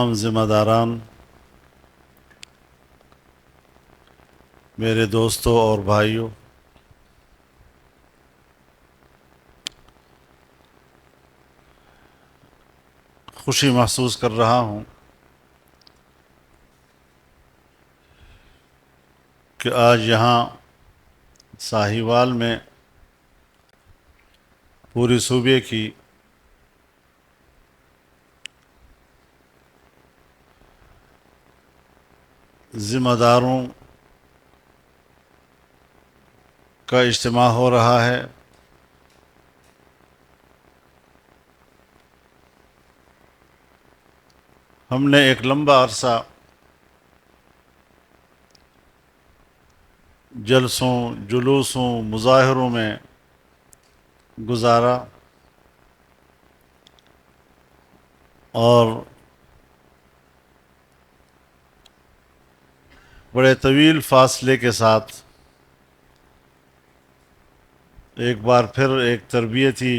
تمام ذمہ داران، میرے دوستوں اور بھائیوں، خوشی محسوس کر رہا ہوں کہ آج یہاں ساہیوال میں پورے صوبے کی ذمہ داروں کا اجتماع ہو رہا ہے۔ ہم نے ایک لمبا عرصہ جلسوں، جلوسوں، مظاہروں میں گزارا اور بڑے طویل فاصلے کے ساتھ ایک بار پھر ایک تربیتی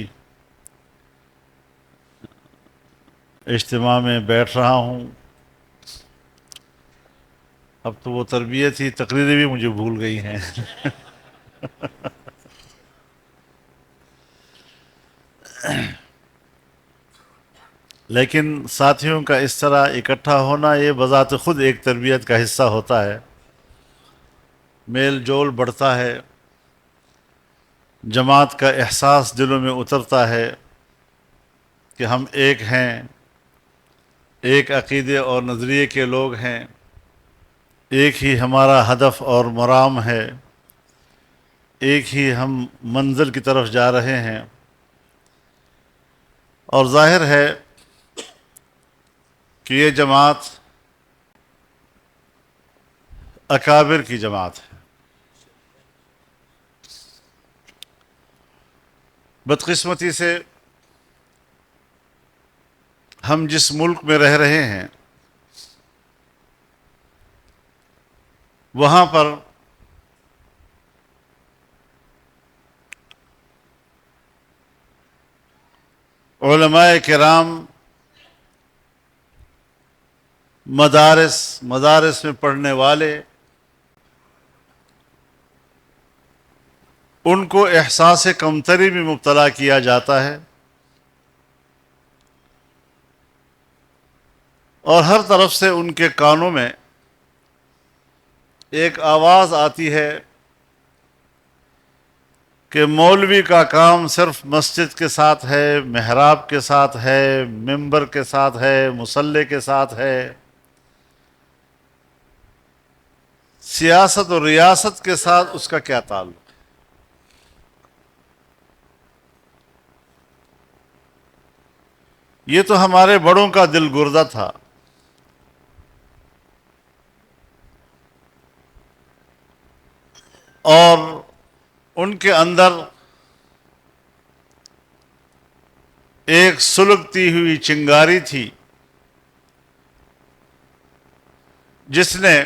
اجتماع میں بیٹھ رہا ہوں۔ اب تو وہ تربیتی تقریریں بھی مجھے بھول گئی ہیں۔ لیکن ساتھیوں کا اس طرح اکٹھا ہونا یہ بذات خود ایک تربیت کا حصہ ہوتا ہے۔ میل جول بڑھتا ہے، جماعت کا احساس دلوں میں اترتا ہے کہ ہم ایک ہیں، ایک عقیدے اور نظریے کے لوگ ہیں، ایک ہی ہمارا ہدف اور مرام ہے، ایک ہی ہم منزل کی طرف جا رہے ہیں۔ اور ظاہر ہے کہ یہ جماعت اکابر کی جماعت ہے۔ بدقسمتی سے ہم جس ملک میں رہ رہے ہیں وہاں پر علماء کرام مدارس میں پڑھنے والے، ان کو احساس کمتری میں مبتلا کیا جاتا ہے، اور ہر طرف سے ان کے کانوں میں ایک آواز آتی ہے کہ مولوی کا کام صرف مسجد کے ساتھ ہے، محراب کے ساتھ ہے، ممبر کے ساتھ ہے، مصلی کے ساتھ ہے، سیاست اور ریاست کے ساتھ اس کا کیا تعلق؟ یہ تو ہمارے بڑوں کا دل گردہ تھا، اور ان کے اندر ایک سلگتی ہوئی چنگاری تھی جس نے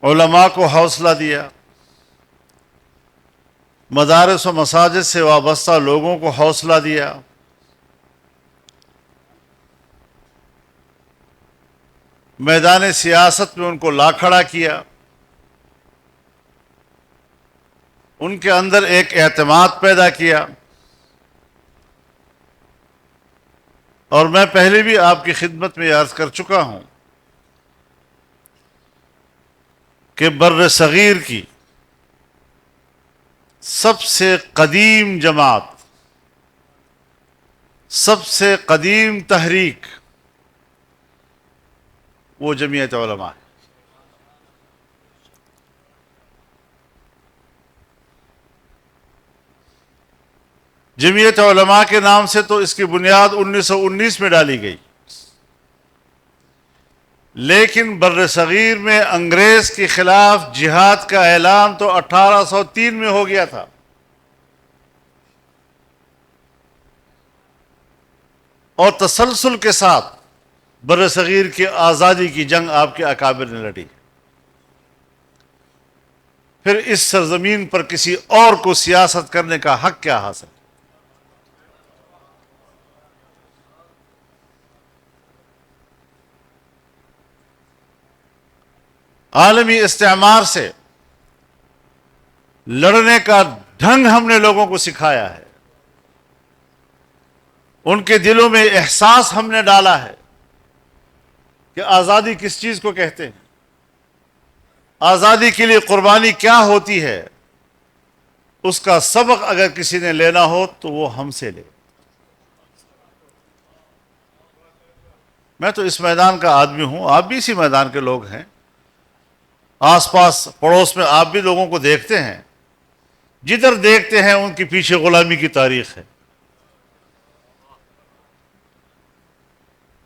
علماء کو حوصلہ دیا، مدارس و مساجد سے وابستہ لوگوں کو حوصلہ دیا، میدان سیاست میں ان کو لا کھڑا کیا، ان کے اندر ایک اعتماد پیدا کیا۔ اور میں پہلے بھی آپ کی خدمت میں عرض کر چکا ہوں کہ بر صغیر کی سب سے قدیم جماعت، سب سے قدیم تحریک وہ جمعیت علماء ہے۔ جمعیت علماء کے نام سے تو اس کی بنیاد 1919 میں ڈالی گئی، لیکن بر صغیر میں انگریز کے خلاف جہاد کا اعلان تو 1803 میں ہو گیا تھا، اور تسلسل کے ساتھ بر صغیر کی آزادی کی جنگ آپ کے اکابر نے لڑی۔ پھر اس سرزمین پر کسی اور کو سیاست کرنے کا حق کیا حاصل؟ عالمی استعمار سے لڑنے کا ڈھنگ ہم نے لوگوں کو سکھایا ہے، ان کے دلوں میں احساس ہم نے ڈالا ہے کہ آزادی کس چیز کو کہتے ہیں، آزادی کے لیے قربانی کیا ہوتی ہے۔ اس کا سبق اگر کسی نے لینا ہو تو وہ ہم سے لے۔ میں تو اس میدان کا آدمی ہوں، آپ بھی اسی میدان کے لوگ ہیں، آس پاس پڑوس میں آپ بھی لوگوں کو دیکھتے ہیں، جدھر دیکھتے ہیں ان کے پیچھے غلامی کی تاریخ ہے،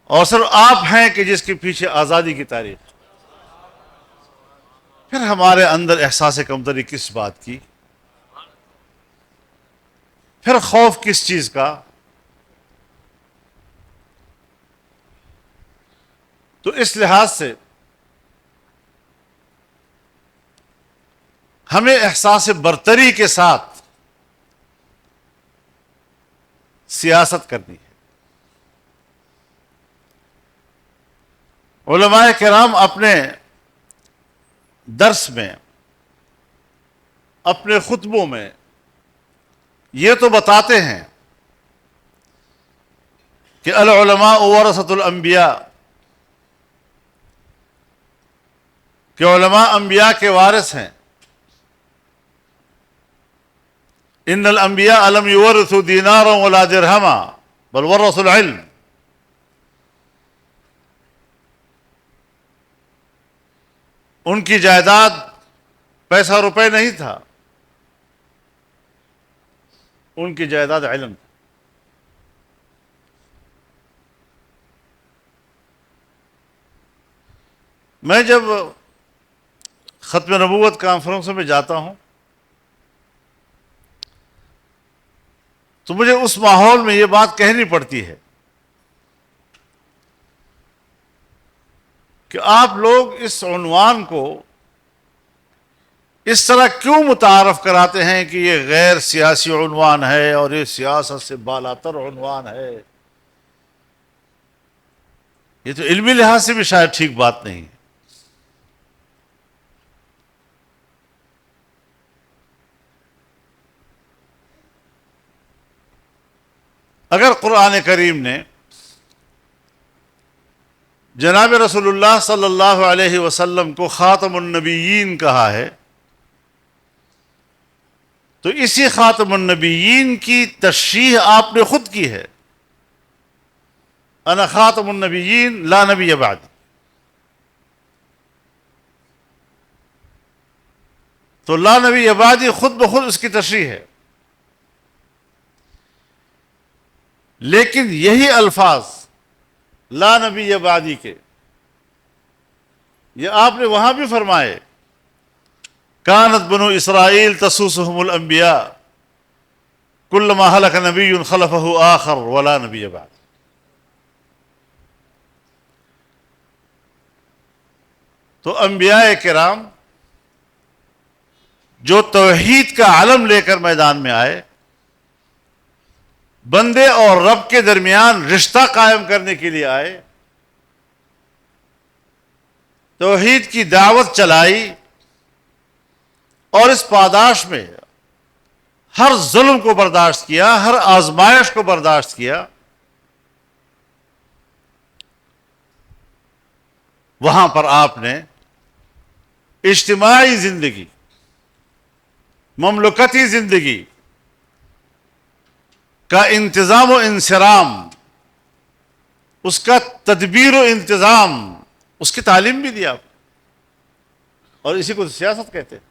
اور صرف آپ ہیں کہ جس کے پیچھے آزادی کی تاریخ ہے۔ پھر ہمارے اندر احساس کمتری کس بات کی، پھر خوف کس چیز کا؟ تو اس لحاظ سے ہمیں احساس برتری کے ساتھ سیاست کرنی ہے۔ علماء کرام اپنے درس میں، اپنے خطبوں میں یہ تو بتاتے ہیں کہ العلماء ورثۃ الانبیاء، کہ علماء انبیاء کے وارث ہیں۔ ان الانبیاء لم یورثوا دینارا ولا درہما بل ورثوا العلم۔ ان کی جائیداد پیسہ روپے نہیں تھا، ان کی جائیداد علم تھا۔ میں جب ختم نبوت کانفرنسوں میں جاتا ہوں تو مجھے اس ماحول میں یہ بات کہنی پڑتی ہے کہ آپ لوگ اس عنوان کو اس طرح کیوں متعارف کراتے ہیں کہ یہ غیر سیاسی عنوان ہے اور یہ سیاست سے بالاتر عنوان ہے؟ یہ تو علمی لحاظ سے بھی شاید ٹھیک بات نہیں ہے۔ اگر قرآن کریم نے جناب رسول اللہ صلی اللہ علیہ وسلم کو خاتم النبیین کہا ہے تو اسی خاتم النبیین کی تشریح آپ نے خود کی ہے، انا خاتم النبیین لا نبی بعدی۔ تو لا نبی بعدی خود بخود اس کی تشریح ہے، لیکن یہی الفاظ لا نبی بعدی کے یہ آپ نے وہاں بھی فرمائے، کانت بنو اسرائیل تسوسهم الانبیاء کلما ہلک نبی خلفہ آخر ولا نبی بعد۔ تو انبیاء کرام جو توحید کا علم لے کر میدان میں آئے، بندے اور رب کے درمیان رشتہ قائم کرنے کے لیے آئے، توحید کی دعوت چلائی، اور اس پاداش میں ہر ظلم کو برداشت کیا، ہر آزمائش کو برداشت کیا، وہاں پر آپ نے اجتماعی زندگی، مملکتی زندگی کا انتظام و انصرام، اس کا تدبیر و انتظام، اس کی تعلیم بھی دی آپ، اور اسی کو سیاست کہتے ہیں۔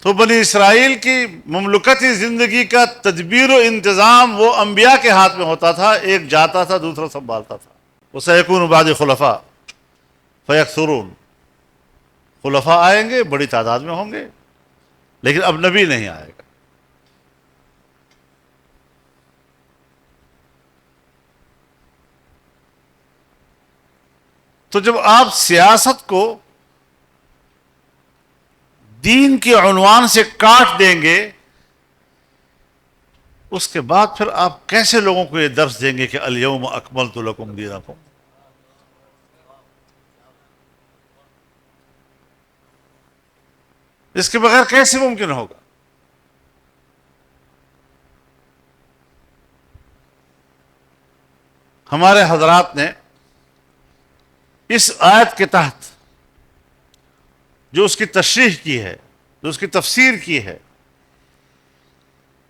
تو بنی اسرائیل کی مملکتی زندگی کا تدبیر و انتظام وہ انبیاء کے ہاتھ میں ہوتا تھا، ایک جاتا تھا دوسرا سنبھالتا تھا۔ وَسَيَكُونُ بَعْدِي خُلَفَاءَ فَيَكْثُرُونَ، خلفاء آئیں گے، بڑی تعداد میں ہوں گے، لیکن اب نبی نہیں آئے گا۔ تو جب آپ سیاست کو دین کے عنوان سے کاٹ دیں گے، اس کے بعد پھر آپ کیسے لوگوں کو یہ درس دیں گے کہ الیوم اکملت لکم دینکم؟ اس کے بغیر کیسے ممکن ہوگا؟ ہمارے حضرات نے اس آیت کے تحت جو اس کی تشریح کی ہے، جو اس کی تفسیر کی ہے،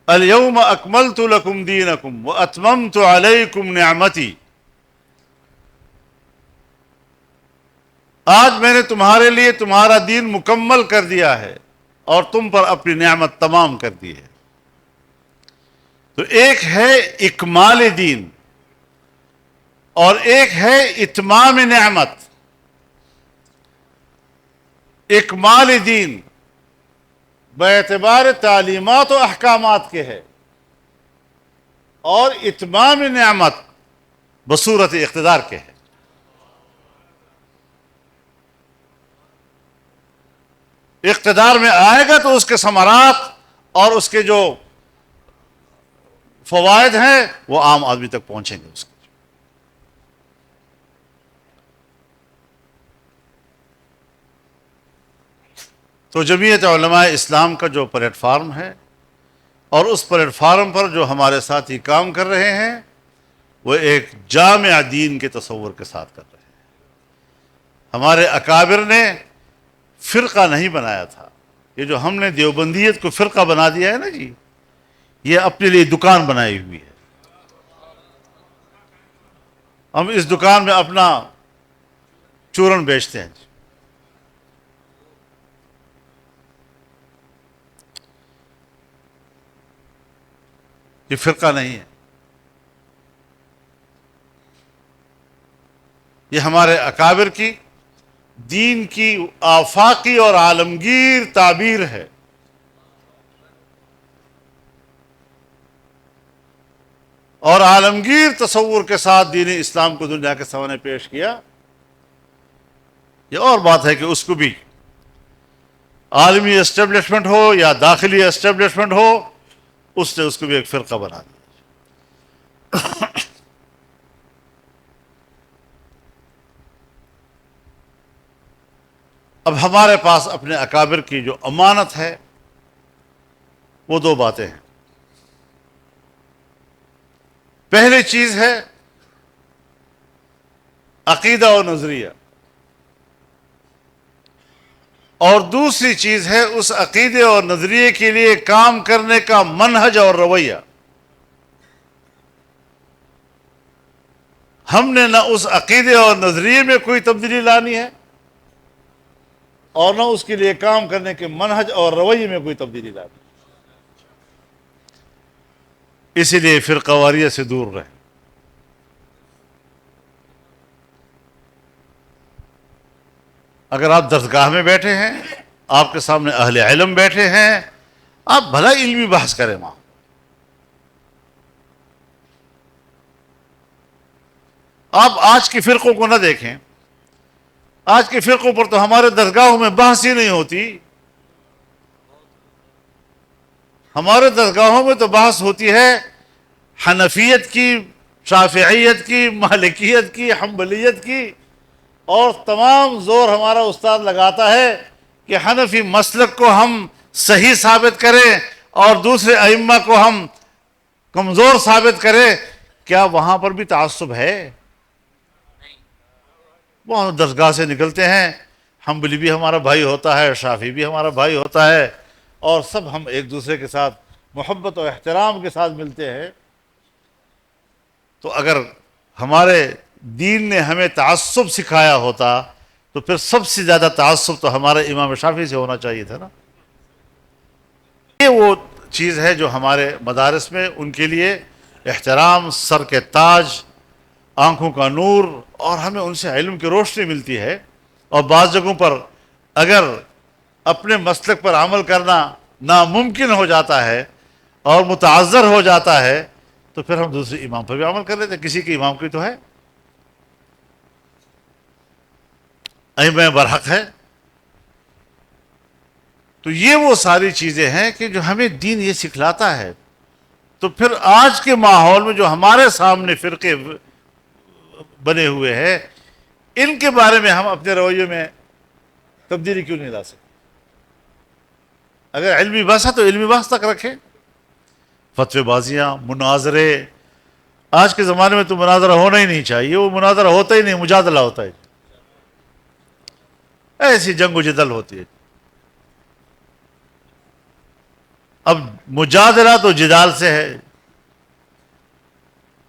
الیوم اکملت لکم دینکم واتممت علیکم نعمتی، آج میں نے تمہارے لیے تمہارا دین مکمل کر دیا ہے اور تم پر اپنی نعمت تمام کر دی ہے۔ تو ایک ہے اکمال دین اور ایک ہے اتمام نعمت۔ اکمال دین باعتبار تعلیمات و احکامات کے ہے، اور اتمام نعمت بصورت اقتدار کے ہے۔ اقتدار میں آئے گا تو اس کے ثمرات اور اس کے جو فوائد ہیں وہ عام آدمی تک پہنچیں گے اس کے۔ تو جمعیت علماء اسلام کا جو پلیٹ فارم ہے، اور اس پلیٹ فارم پر جو ہمارے ساتھی کام کر رہے ہیں، وہ ایک جامع دین کے تصور کے ساتھ کر رہے ہیں۔ ہمارے اکابر نے فرقہ نہیں بنایا تھا۔ یہ جو ہم نے دیوبندیت کو فرقہ بنا دیا ہے نا جی، یہ اپنے لیے دکان بنائی ہوئی ہے۔ ہم اس دکان میں اپنا چورن بیچتے ہیں جی۔ یہ فرقہ نہیں ہے، یہ ہمارے اکابر کی دین کی آفاقی اور عالمگیر تعبیر ہے۔ اور عالمگیر تصور کے ساتھ دین اسلام کو دنیا کے سامنے پیش کیا۔ یہ اور بات ہے کہ اس کو بھی عالمی اسٹیبلشمنٹ ہو یا داخلی اسٹیبلشمنٹ ہو، اس نے اس کو بھی ایک فرقہ بنا دیا۔ اب ہمارے پاس اپنے اکابر کی جو امانت ہے وہ دو باتیں ہیں۔ پہلی چیز ہے عقیدہ و نظریہ، اور دوسری چیز ہے اس عقیدے اور نظریے کے لیے کام کرنے کا منہج اور رویہ۔ ہم نے نہ اس عقیدے اور نظریے میں کوئی تبدیلی لانی ہے، اور نہ اس کے لیے کام کرنے کے منہج اور رویے میں کوئی تبدیلی لانی ہے۔ اسی لیے فرقہ واریت سے دور رہیں۔ اگر آپ درسگاہ میں بیٹھے ہیں، آپ کے سامنے اہل علم بیٹھے ہیں، آپ بھلا علمی بحث کریں وہاں۔ آپ آج کی فرقوں کو نہ دیکھیں، آج کے فرقوں پر تو ہمارے درگاہوں میں بحث ہی نہیں ہوتی۔ ہمارے درگاہوں میں تو بحث ہوتی ہے حنفیت کی، شافعیت کی، مالکیت کی، حنبلیت کی، اور تمام زور ہمارا استاد لگاتا ہے کہ حنفی مسلک کو ہم صحیح ثابت کریں اور دوسرے ائمہ کو ہم کمزور ثابت کریں۔ کیا وہاں پر بھی تعصب ہے؟ وہ درسگاہ سے نکلتے ہیں، حنبلی بھی ہمارا بھائی ہوتا ہے، شافعی بھی ہمارا بھائی ہوتا ہے، اور سب ہم ایک دوسرے کے ساتھ محبت و احترام کے ساتھ ملتے ہیں۔ تو اگر ہمارے دین نے ہمیں تعصب سکھایا ہوتا تو پھر سب سے زیادہ تعصب تو ہمارے امام شافعی سے ہونا چاہیے تھا نا۔ یہ وہ چیز ہے جو ہمارے مدارس میں ان کے لیے احترام، سر کے تاج، آنکھوں کا نور، اور ہمیں ان سے علم کی روشنی ملتی ہے۔ اور بعض جگہوں پر اگر اپنے مسلک پر عمل کرنا ناممکن ہو جاتا ہے اور متعذر ہو جاتا ہے تو پھر ہم دوسرے امام پر بھی عمل کر لیتے ہیں۔ کسی کے امام کی تو ہے، ائمہ برحق ہے۔ تو یہ وہ ساری چیزیں ہیں کہ جو ہمیں دین یہ سکھلاتا ہے۔ تو پھر آج کے ماحول میں جو ہمارے سامنے فرقے بنے ہوئے ہیں، ان کے بارے میں ہم اپنے رویے میں تبدیلی کیوں نہیں لا سکتے؟ اگر علمی بحث ہے تو علمی بحث تک رکھیں. فتوی بازیاں، مناظرے، آج کے زمانے میں تو مناظرہ ہونا ہی نہیں چاہیے، وہ مناظرہ ہوتا ہی نہیں، مجادلہ ہوتا ہے، ایسی جنگ و جدل ہوتی ہے. اب مجادلہ تو جدال سے ہے.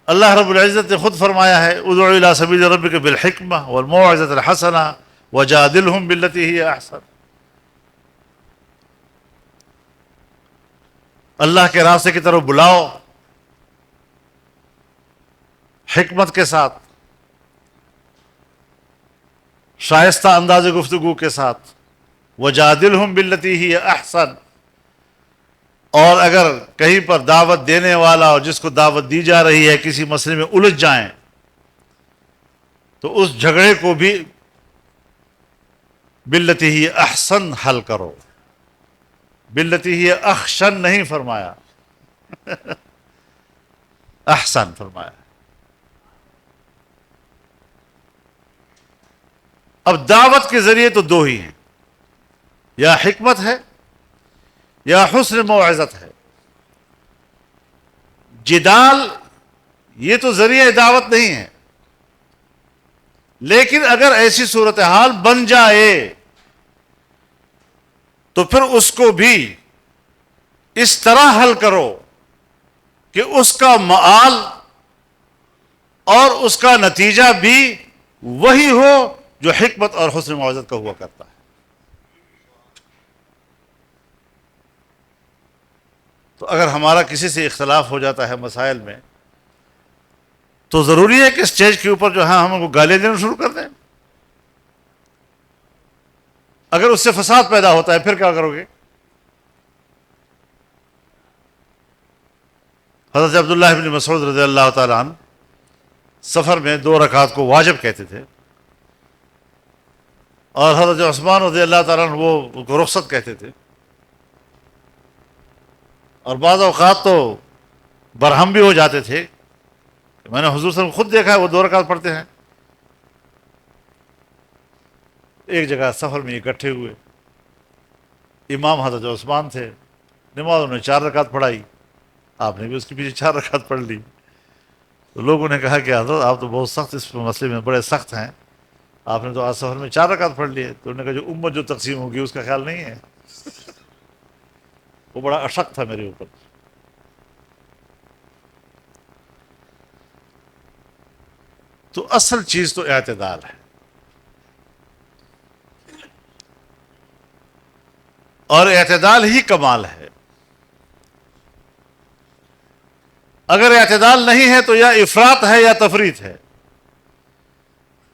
اللہ رب العزت نے خود فرمایا ہے ادع الی سبیل ربک بالحکمہ والموعظۃ الحسنہ وجادلہم باللتی ہی احسن. اللہ کے راستے کی طرف بلاؤ حکمت کے ساتھ، شائستہ انداز گفتگو کے ساتھ. وجادلہم باللتی ہی احسن. اور اگر کہیں پر دعوت دینے والا اور جس کو دعوت دی جا رہی ہے کسی مسئلے میں الجھ جائیں تو اس جھگڑے کو بھی باللتی ہی احسن حل کرو. باللتی ہی احسن نہیں فرمایا، احسن فرمایا. اب دعوت کے ذریعے تو دو ہی ہیں، یا حکمت ہے یا حسن موعظت ہے. جدال یہ تو ذریعہ دعوت نہیں ہے، لیکن اگر ایسی صورتحال بن جائے تو پھر اس کو بھی اس طرح حل کرو کہ اس کا مآل اور اس کا نتیجہ بھی وہی ہو جو حکمت اور حسن موعظت کا ہوا کرتا ہے. تو اگر ہمارا کسی سے اختلاف ہو جاتا ہے مسائل میں تو ضروری ہے کہ اسٹیج کے اوپر جو ہے ہم ان کو گالیاں دینا شروع کر دیں؟ اگر اس سے فساد پیدا ہوتا ہے پھر کیا کرو گے؟ حضرت عبداللہ بن مسعود رضی اللہ تعالیٰ عنہ سفر میں 2 رکعت کو واجب کہتے تھے، اور حضرت عثمان رضی اللہ تعالیٰ عنہ وہ کو رخصت کہتے تھے. اور بعض اوقات تو برہم بھی ہو جاتے تھے. میں نے حضور صلی اللہ علیہ وسلم خود دیکھا ہے وہ 2 رکعت پڑھتے ہیں. ایک جگہ سفر میں اکٹھے ہوئے، امام حضرت عثمان تھے، نماز انہوں نے 4 رکعت پڑھائی، آپ نے بھی اس کے پیچھے 4 رکعت پڑھ لی. تو لوگوں نے کہا کہ حضرت آپ تو بہت سخت اس مسئلے میں بڑے سخت ہیں، آپ نے تو آج سفر میں 4 رکعت پڑھ لیے. تو انہوں نے کہا جو امت جو تقسیم ہوگی اس کا خیال نہیں ہے. وہ بڑا اشک تھا میرے اوپر. تو اصل چیز تو اعتدال ہے، اور اعتدال ہی کمال ہے. اگر اعتدال نہیں ہے تو یا افراط ہے یا تفریط ہے.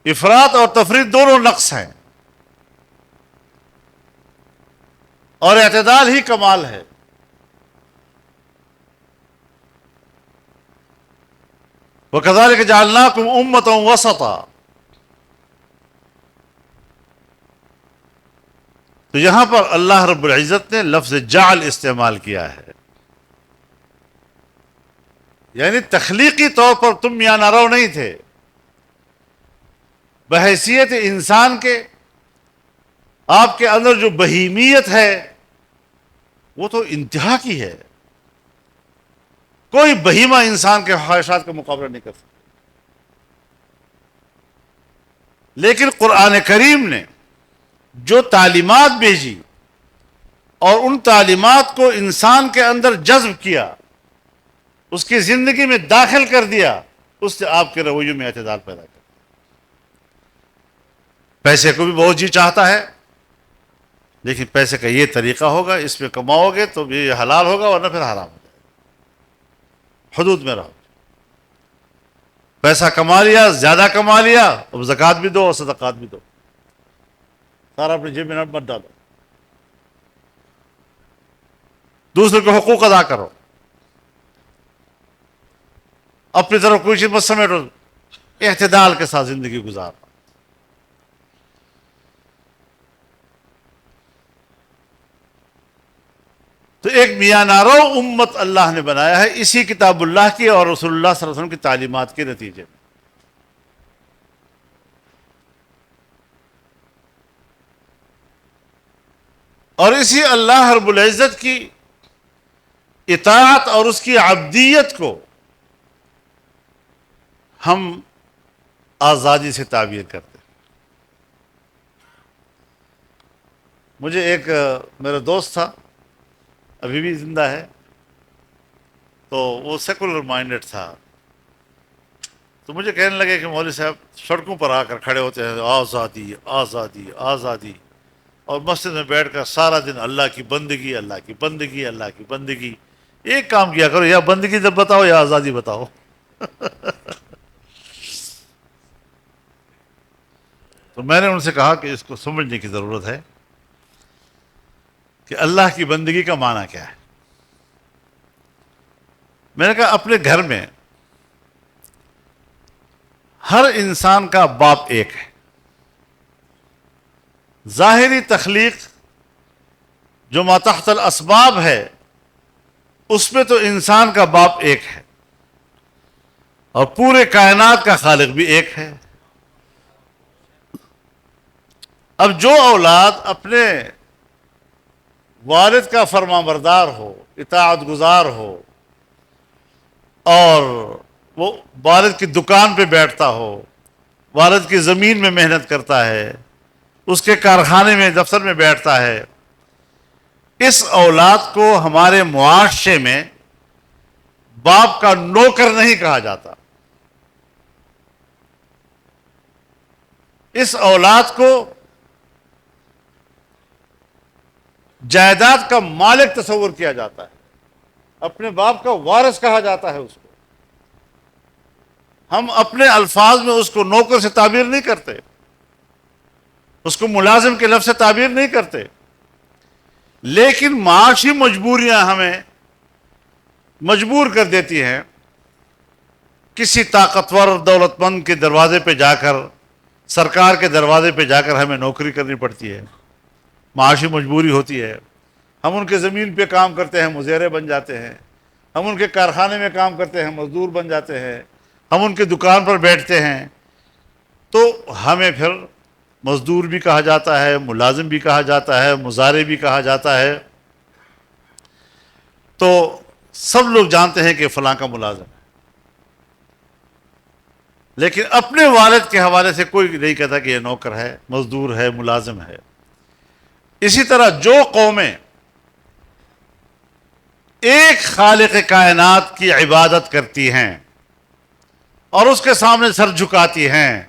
افراط اور تفریط دونوں نقص ہیں، اور اعتدال ہی کمال ہے. وَكَذَلِكَ جَعَلْنَاكُمْ أُمَّةً وَسَطًا. تو یہاں پر اللہ رب العزت نے لفظ جعل استعمال کیا ہے، یعنی تخلیقی طور پر تم یا نارو نہیں تھے. بحیثیت انسان کے آپ کے اندر جو بہیمیت ہے وہ تو انتہا کی ہے. کوئی بہیمہ انسان کے خواہشات کا مقابلہ نہیں کر سکتا. لیکن قرآن کریم نے جو تعلیمات بھیجی اور ان تعلیمات کو انسان کے اندر جذب کیا، اس کی زندگی میں داخل کر دیا، اس سے آپ کے رویوں میں اعتدال پیدا کر. پیسے کو بھی بہت جی چاہتا ہے، لیکن پیسے کا یہ طریقہ ہوگا، اس میں کماؤ گے تو یہ حلال ہوگا ورنہ پھر حرام ہوگا. حدود میں رہو. پیسہ کما لیا، زیادہ کما لیا، اب زکوٰۃ بھی دو اور صدقات بھی دو، سارا اپنی جیب میں مت ڈالو. دوسرے کے حقوق ادا کرو، اپنی طرف کوئی چیز مت سمیٹو. اعتدال کے ساتھ زندگی گزارو. تو ایک میاں نارو امت اللہ نے بنایا ہے اسی کتاب اللہ کی اور رسول اللہ صلی اللہ علیہ وسلم کی تعلیمات کے نتیجے میں. اور اسی اللہ رب العزت کی اطاعت اور اس کی عبدیت کو ہم آزادی سے تعبیر کرتے ہیں. مجھے ایک میرا دوست تھا، ابھی بھی زندہ ہے، تو وہ سیکولر مائنڈڈ تھا. تو مجھے کہنے لگے کہ مولوی صاحب سڑکوں پر آ کر کھڑے ہوتے ہیں آزادی آزادی آزادی، اور مسجد میں بیٹھ کر سارا دن اللہ کی بندگی اللہ کی بندگی اللہ کی بندگی. ایک کام کیا کرو، یا بندگی جب بتاؤ یا آزادی بتاؤ. تو میں نے ان سے کہا کہ اس کو سمجھنے کی ضرورت ہے کہ اللہ کی بندگی کا معنی کیا ہے. میں نے کہا اپنے گھر میں ہر انسان کا باپ ایک ہے. ظاہری تخلیق جو ما تحت الاسباب ہے اس میں تو انسان کا باپ ایک ہے، اور پورے کائنات کا خالق بھی ایک ہے. اب جو اولاد اپنے والد کا فرما بردار ہو، اطاعت گزار ہو، اور وہ والد کی دکان پہ بیٹھتا ہو، والد کی زمین میں محنت کرتا ہے، اس کے کارخانے میں دفتر میں بیٹھتا ہے، اس اولاد کو ہمارے معاشرے میں باپ کا نوکر نہیں کہا جاتا. اس اولاد کو جائیداد کا مالک تصور کیا جاتا ہے، اپنے باپ کا وارث کہا جاتا ہے اس کو. ہم اپنے الفاظ میں اس کو نوکر سے تعبیر نہیں کرتے، اس کو ملازم کے لفظ سے تعبیر نہیں کرتے، لیکن معاشی مجبوریاں ہمیں مجبور کر دیتی ہیں کسی طاقتور دولت مند کے دروازے پہ جا کر، سرکار کے دروازے پہ جا کر ہمیں نوکری کرنی پڑتی ہے. معاشی مجبوری ہوتی ہے. ہم ان کے زمین پہ کام کرتے ہیں، مزیرے بن جاتے ہیں. ہم ان کے کارخانے میں کام کرتے ہیں، مزدور بن جاتے ہیں. ہم ان کی دکان پر بیٹھتے ہیں، تو ہمیں پھر مزدور بھی کہا جاتا ہے، ملازم بھی کہا جاتا ہے، مزارع بھی کہا جاتا ہے. تو سب لوگ جانتے ہیں کہ فلاں کا ملازم ہے، لیکن اپنے والد کے حوالے سے کوئی نہیں کہتا کہ یہ نوکر ہے، مزدور ہے، ملازم ہے. اسی طرح جو قومیں ایک خالق کائنات کی عبادت کرتی ہیں اور اس کے سامنے سر جھکاتی ہیں،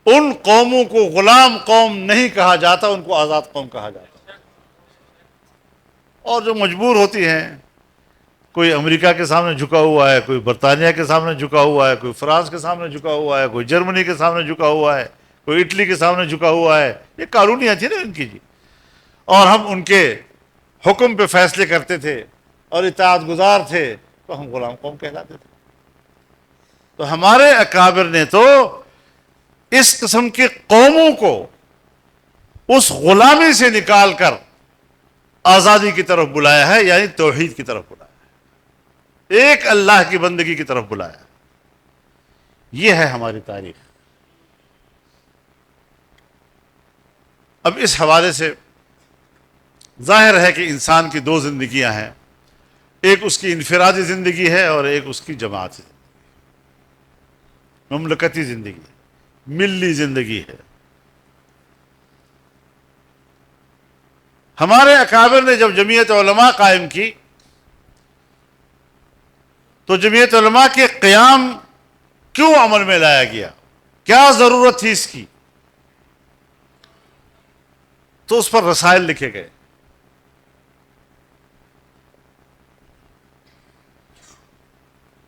ان قوموں کو غلام قوم نہیں کہا جاتا، ان کو آزاد قوم کہا جاتا. اور جو مجبور ہوتی ہیں، کوئی امریکہ کے سامنے جھکا ہوا ہے، کوئی برطانیہ کے سامنے جھکا ہوا ہے، کوئی فرانس کے سامنے جھکا ہوا ہے، کوئی جرمنی کے سامنے جھکا ہوا ہے، کوئی اٹلی کے سامنے جھکا ہوا ہے. یہ کالونیاں تھیں نا ان کی جی، اور ہم ان کے حکم پہ فیصلے کرتے تھے اور اطاعت گزار تھے، تو ہم غلام قوم کہلاتے تھے. تو ہمارے اکابر نے تو اس قسم کی قوموں کو اس غلامی سے نکال کر آزادی کی طرف بلایا ہے، یعنی توحید کی طرف بلایا ہے، ایک اللہ کی بندگی کی طرف بلایا ہے. یہ ہے ہماری تاریخ. اب اس حوالے سے ظاہر ہے کہ انسان کی دو زندگیاں ہیں، ایک اس کی انفرادی زندگی ہے اور ایک اس کی جماعتی زندگی، مملکتی زندگی ہے، ملی زندگی ہے. ہمارے اکابر نے جب جمعیت علماء قائم کی تو جمعیت علماء کے قیام کیوں عمل میں لایا گیا، کیا ضرورت تھی اس کی، تو اس پر رسائل لکھے گئے.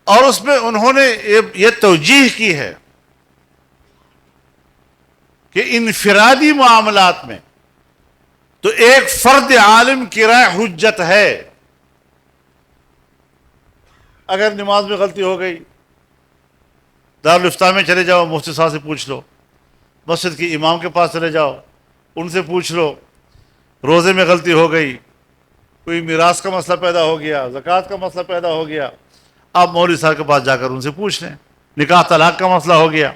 اور اس میں انہوں نے یہ توجیہ کی ہے کہ انفرادی معاملات میں تو ایک فرد عالم کی رائے حجت ہے. اگر نماز میں غلطی ہو گئی، دارالفتہ میں چلے جاؤ، مفتی صاحب سے پوچھ لو، مسجد کے امام کے پاس چلے جاؤ، ان سے پوچھ لو. روزے میں غلطی ہو گئی، کوئی میراث کا مسئلہ پیدا ہو گیا، زکوٰۃ کا مسئلہ پیدا ہو گیا، آپ مولوی صاحب کے پاس جا کر ان سے پوچھ لیں۔ نکاح طلاق کا مسئلہ ہو گیا،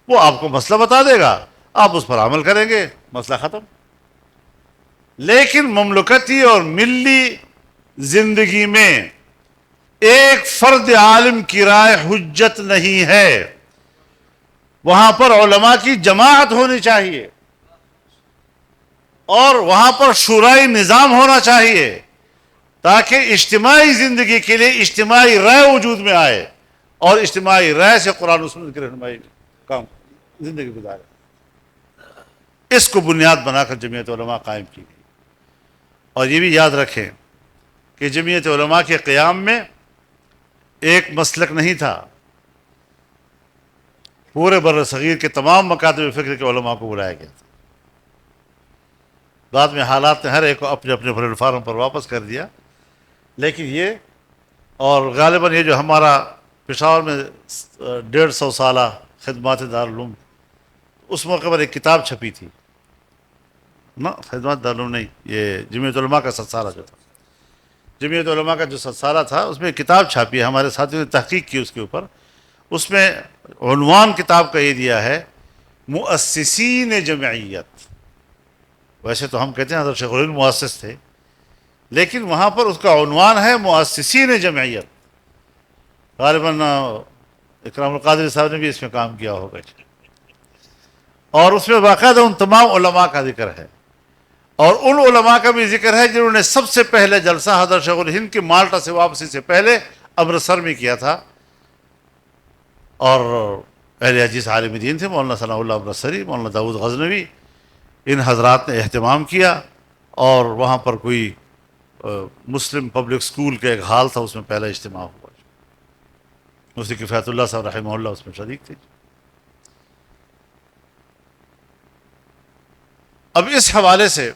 وہ آپ کو مسئلہ بتا دے گا، آپ اس پر عمل کریں گے، مسئلہ ختم۔ لیکن مملکتی اور ملی زندگی میں ایک فرد عالم کی رائے حجت نہیں ہے، وہاں پر علماء کی جماعت ہونی چاہیے اور وہاں پر شورائی نظام ہونا چاہیے تاکہ اجتماعی زندگی کے لیے اجتماعی رائے وجود میں آئے اور اجتماعی رائے سے قرآن و سنت کی رہنمائی کام زندگی گزارے۔ اس کو بنیاد بنا کر جمعیت علماء قائم کی گئی۔ اور یہ بھی یاد رکھیں کہ جمعیت علماء کے قیام میں ایک مسلک نہیں تھا، پورے بر صغیر کے تمام مکاتب فکر کے علماء کو بلایا گیا تھا۔ بعد میں حالات نے ہر ایک کو اپنے اپنے پلیٹ فارم پر واپس کر دیا، لیکن یہ اور غالباً یہ جو ہمارا پشاور میں 150 سالہ خدمات دارالعلوم، اس موقع پر ایک کتاب چھپی تھی نا، خدمات دارالعلوم نہیں، یہ جمعیت علماء کا ستسارہ جو تھا، جمعیت علماء کا جو ستسارہ تھا اس میں ایک کتاب چھاپی ہے، ہمارے ساتھیوں نے تحقیق کی اس کے اوپر۔ اس میں عنوان کتاب کا یہ دیا ہے مؤسسین جمعیت۔ ویسے تو ہم کہتے ہیں حضرت شیخ الہند مؤسس تھے، لیکن وہاں پر اس کا عنوان ہے مؤسسین جمعیت۔ غالباً اکرام القادری صاحب نے بھی اس میں کام کیا ہوگا، اور اس میں باقاعدہ ان تمام علماء کا ذکر ہے، اور ان علماء کا بھی ذکر ہے جنہوں نے سب سے پہلے جلسہ حضرت شیخ الہند کی مالٹا سے واپسی سے پہلے امرتسر میں کیا تھا، اور اہل حدیث عالم دین تھے، مولانا ثناء اللہ امرتسری، مولانا داؤد غزنوی، ان حضرات نے اہتمام کیا، اور وہاں پر کوئی مسلم پبلک سکول کا ایک ہال تھا، اس میں پہلا اجتماع ہوا۔ مفتی کفایت اللہ صاحب رحمہ اللہ اس میں شریک تھے۔ اب اس حوالے سے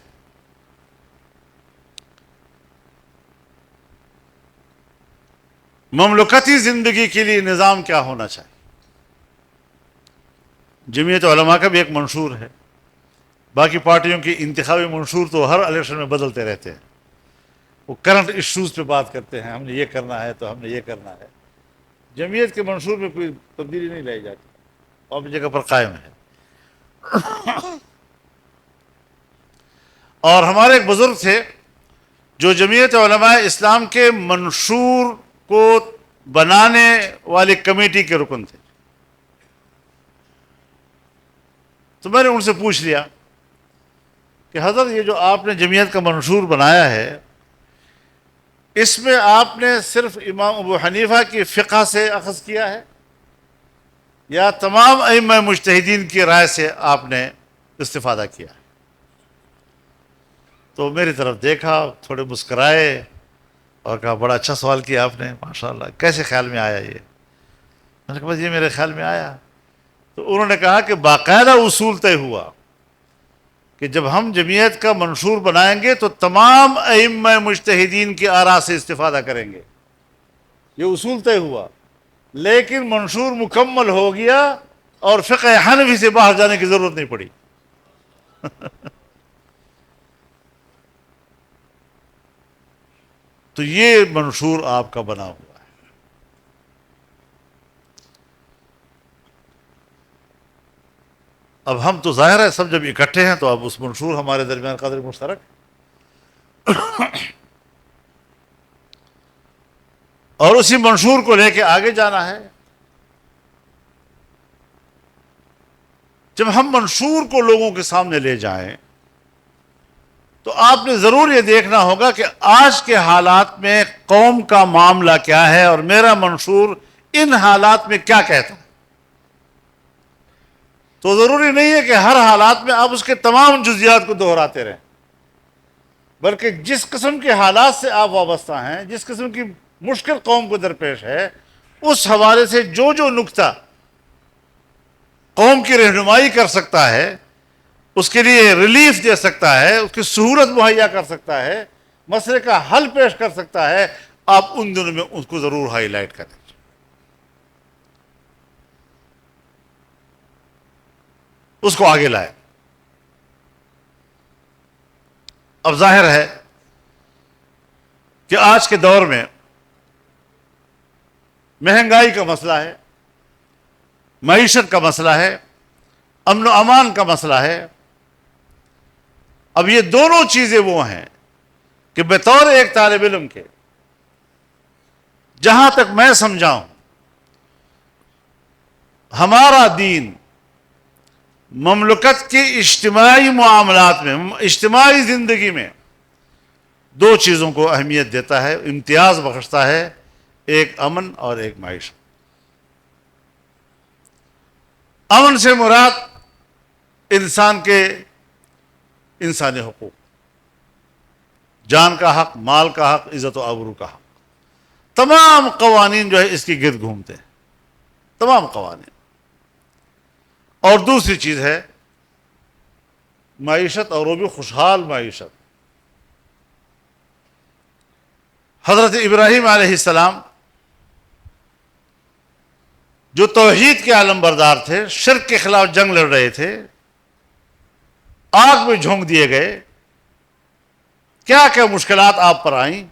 مملکتی زندگی کے لیے نظام کیا ہونا چاہیے؟ جمعیت علماء کا بھی ایک منشور ہے، باقی پارٹیوں کی انتخابی منشور تو ہر الیکشن میں بدلتے رہتے ہیں، وہ کرنٹ ایشوز پہ بات کرتے ہیں، ہم نے یہ کرنا ہے تو ہم نے یہ کرنا ہے۔ جمعیت کے منشور میں کوئی تبدیلی نہیں لائی جاتی، وہ اپنی جگہ پر قائم ہے۔ اور ہمارے ایک بزرگ تھے جو جمعیت علماء اسلام کے منشور کو بنانے والی کمیٹی کے رکن تھے، تو میں نے ان سے پوچھ لیا کہ حضرت یہ جو آپ نے جمعیت کا منشور بنایا ہے، اس میں آپ نے صرف امام ابو حنیفہ کی فقہ سے اخذ کیا ہے یا تمام ائمہ مجتہدین کی رائے سے آپ نے استفادہ کیا ہے؟ تو میری طرف دیکھا، تھوڑے مسکرائے اور کہا بڑا اچھا سوال کیا آپ نے، ماشاءاللہ، کیسے خیال میں آیا یہ؟ میں نے کہا بس یہ میرے خیال میں آیا۔ تو انہوں نے کہا کہ باقاعدہ اصول طے ہوا کہ جب ہم جمعیت کا منشور بنائیں گے تو تمام ائمہ مجتہدین کی آراء سے استفادہ کریں گے، یہ اصول طے ہوا۔ لیکن منشور مکمل ہو گیا اور فقہ حنفی سے باہر جانے کی ضرورت نہیں پڑی۔ تو یہ منشور آپ کا بنا ہوا ہے۔ اب ہم تو ظاہر ہے سب جب اکٹھے ہیں تو اب اس منشور ہمارے درمیان قدر مشترک، اور اسی منشور کو لے کے آگے جانا ہے۔ جب ہم منشور کو لوگوں کے سامنے لے جائیں تو آپ نے ضرور یہ دیکھنا ہوگا کہ آج کے حالات میں قوم کا معاملہ کیا ہے اور میرا منشور ان حالات میں کیا کہتا ہے۔ تو ضروری نہیں ہے کہ ہر حالات میں آپ اس کے تمام جزیات کو دہراتے رہیں، بلکہ جس قسم کے حالات سے آپ وابستہ ہیں، جس قسم کی مشکل قوم کو درپیش ہے، اس حوالے سے جو جو نکتہ قوم کی رہنمائی کر سکتا ہے، اس کے لیے ریلیف دے سکتا ہے، اس کی سہولت مہیا کر سکتا ہے، مسئلے کا حل پیش کر سکتا ہے، آپ ان دنوں میں اس کو ضرور ہائی لائٹ کریں، اس کو آگے لائیں۔ اب ظاہر ہے کہ آج کے دور میں مہنگائی کا مسئلہ ہے، معیشت کا مسئلہ ہے، امن و امان کا مسئلہ ہے۔ اب یہ دونوں چیزیں وہ ہیں کہ بطور ایک طالب علم کے جہاں تک میں سمجھاؤں، ہمارا دین مملکت کے اجتماعی معاملات میں، اجتماعی زندگی میں دو چیزوں کو اہمیت دیتا ہے، امتیاز بخشتا ہے، ایک امن اور ایک معیشت۔ امن سے مراد انسان کے انسانی حقوق، جان کا حق، مال کا حق، عزت و آبرو کا حق، تمام قوانین جو ہے اس کی گرد گھومتے ہیں، تمام قوانین۔ اور دوسری چیز ہے معیشت، اور وہ بھی خوشحال معیشت۔ حضرت ابراہیم علیہ السلام جو توحید کے علم بردار تھے، شرک کے خلاف جنگ لڑ رہے تھے، آگ میں جھونک دیے گئے، کیا کیا مشکلات آپ پر آئیں،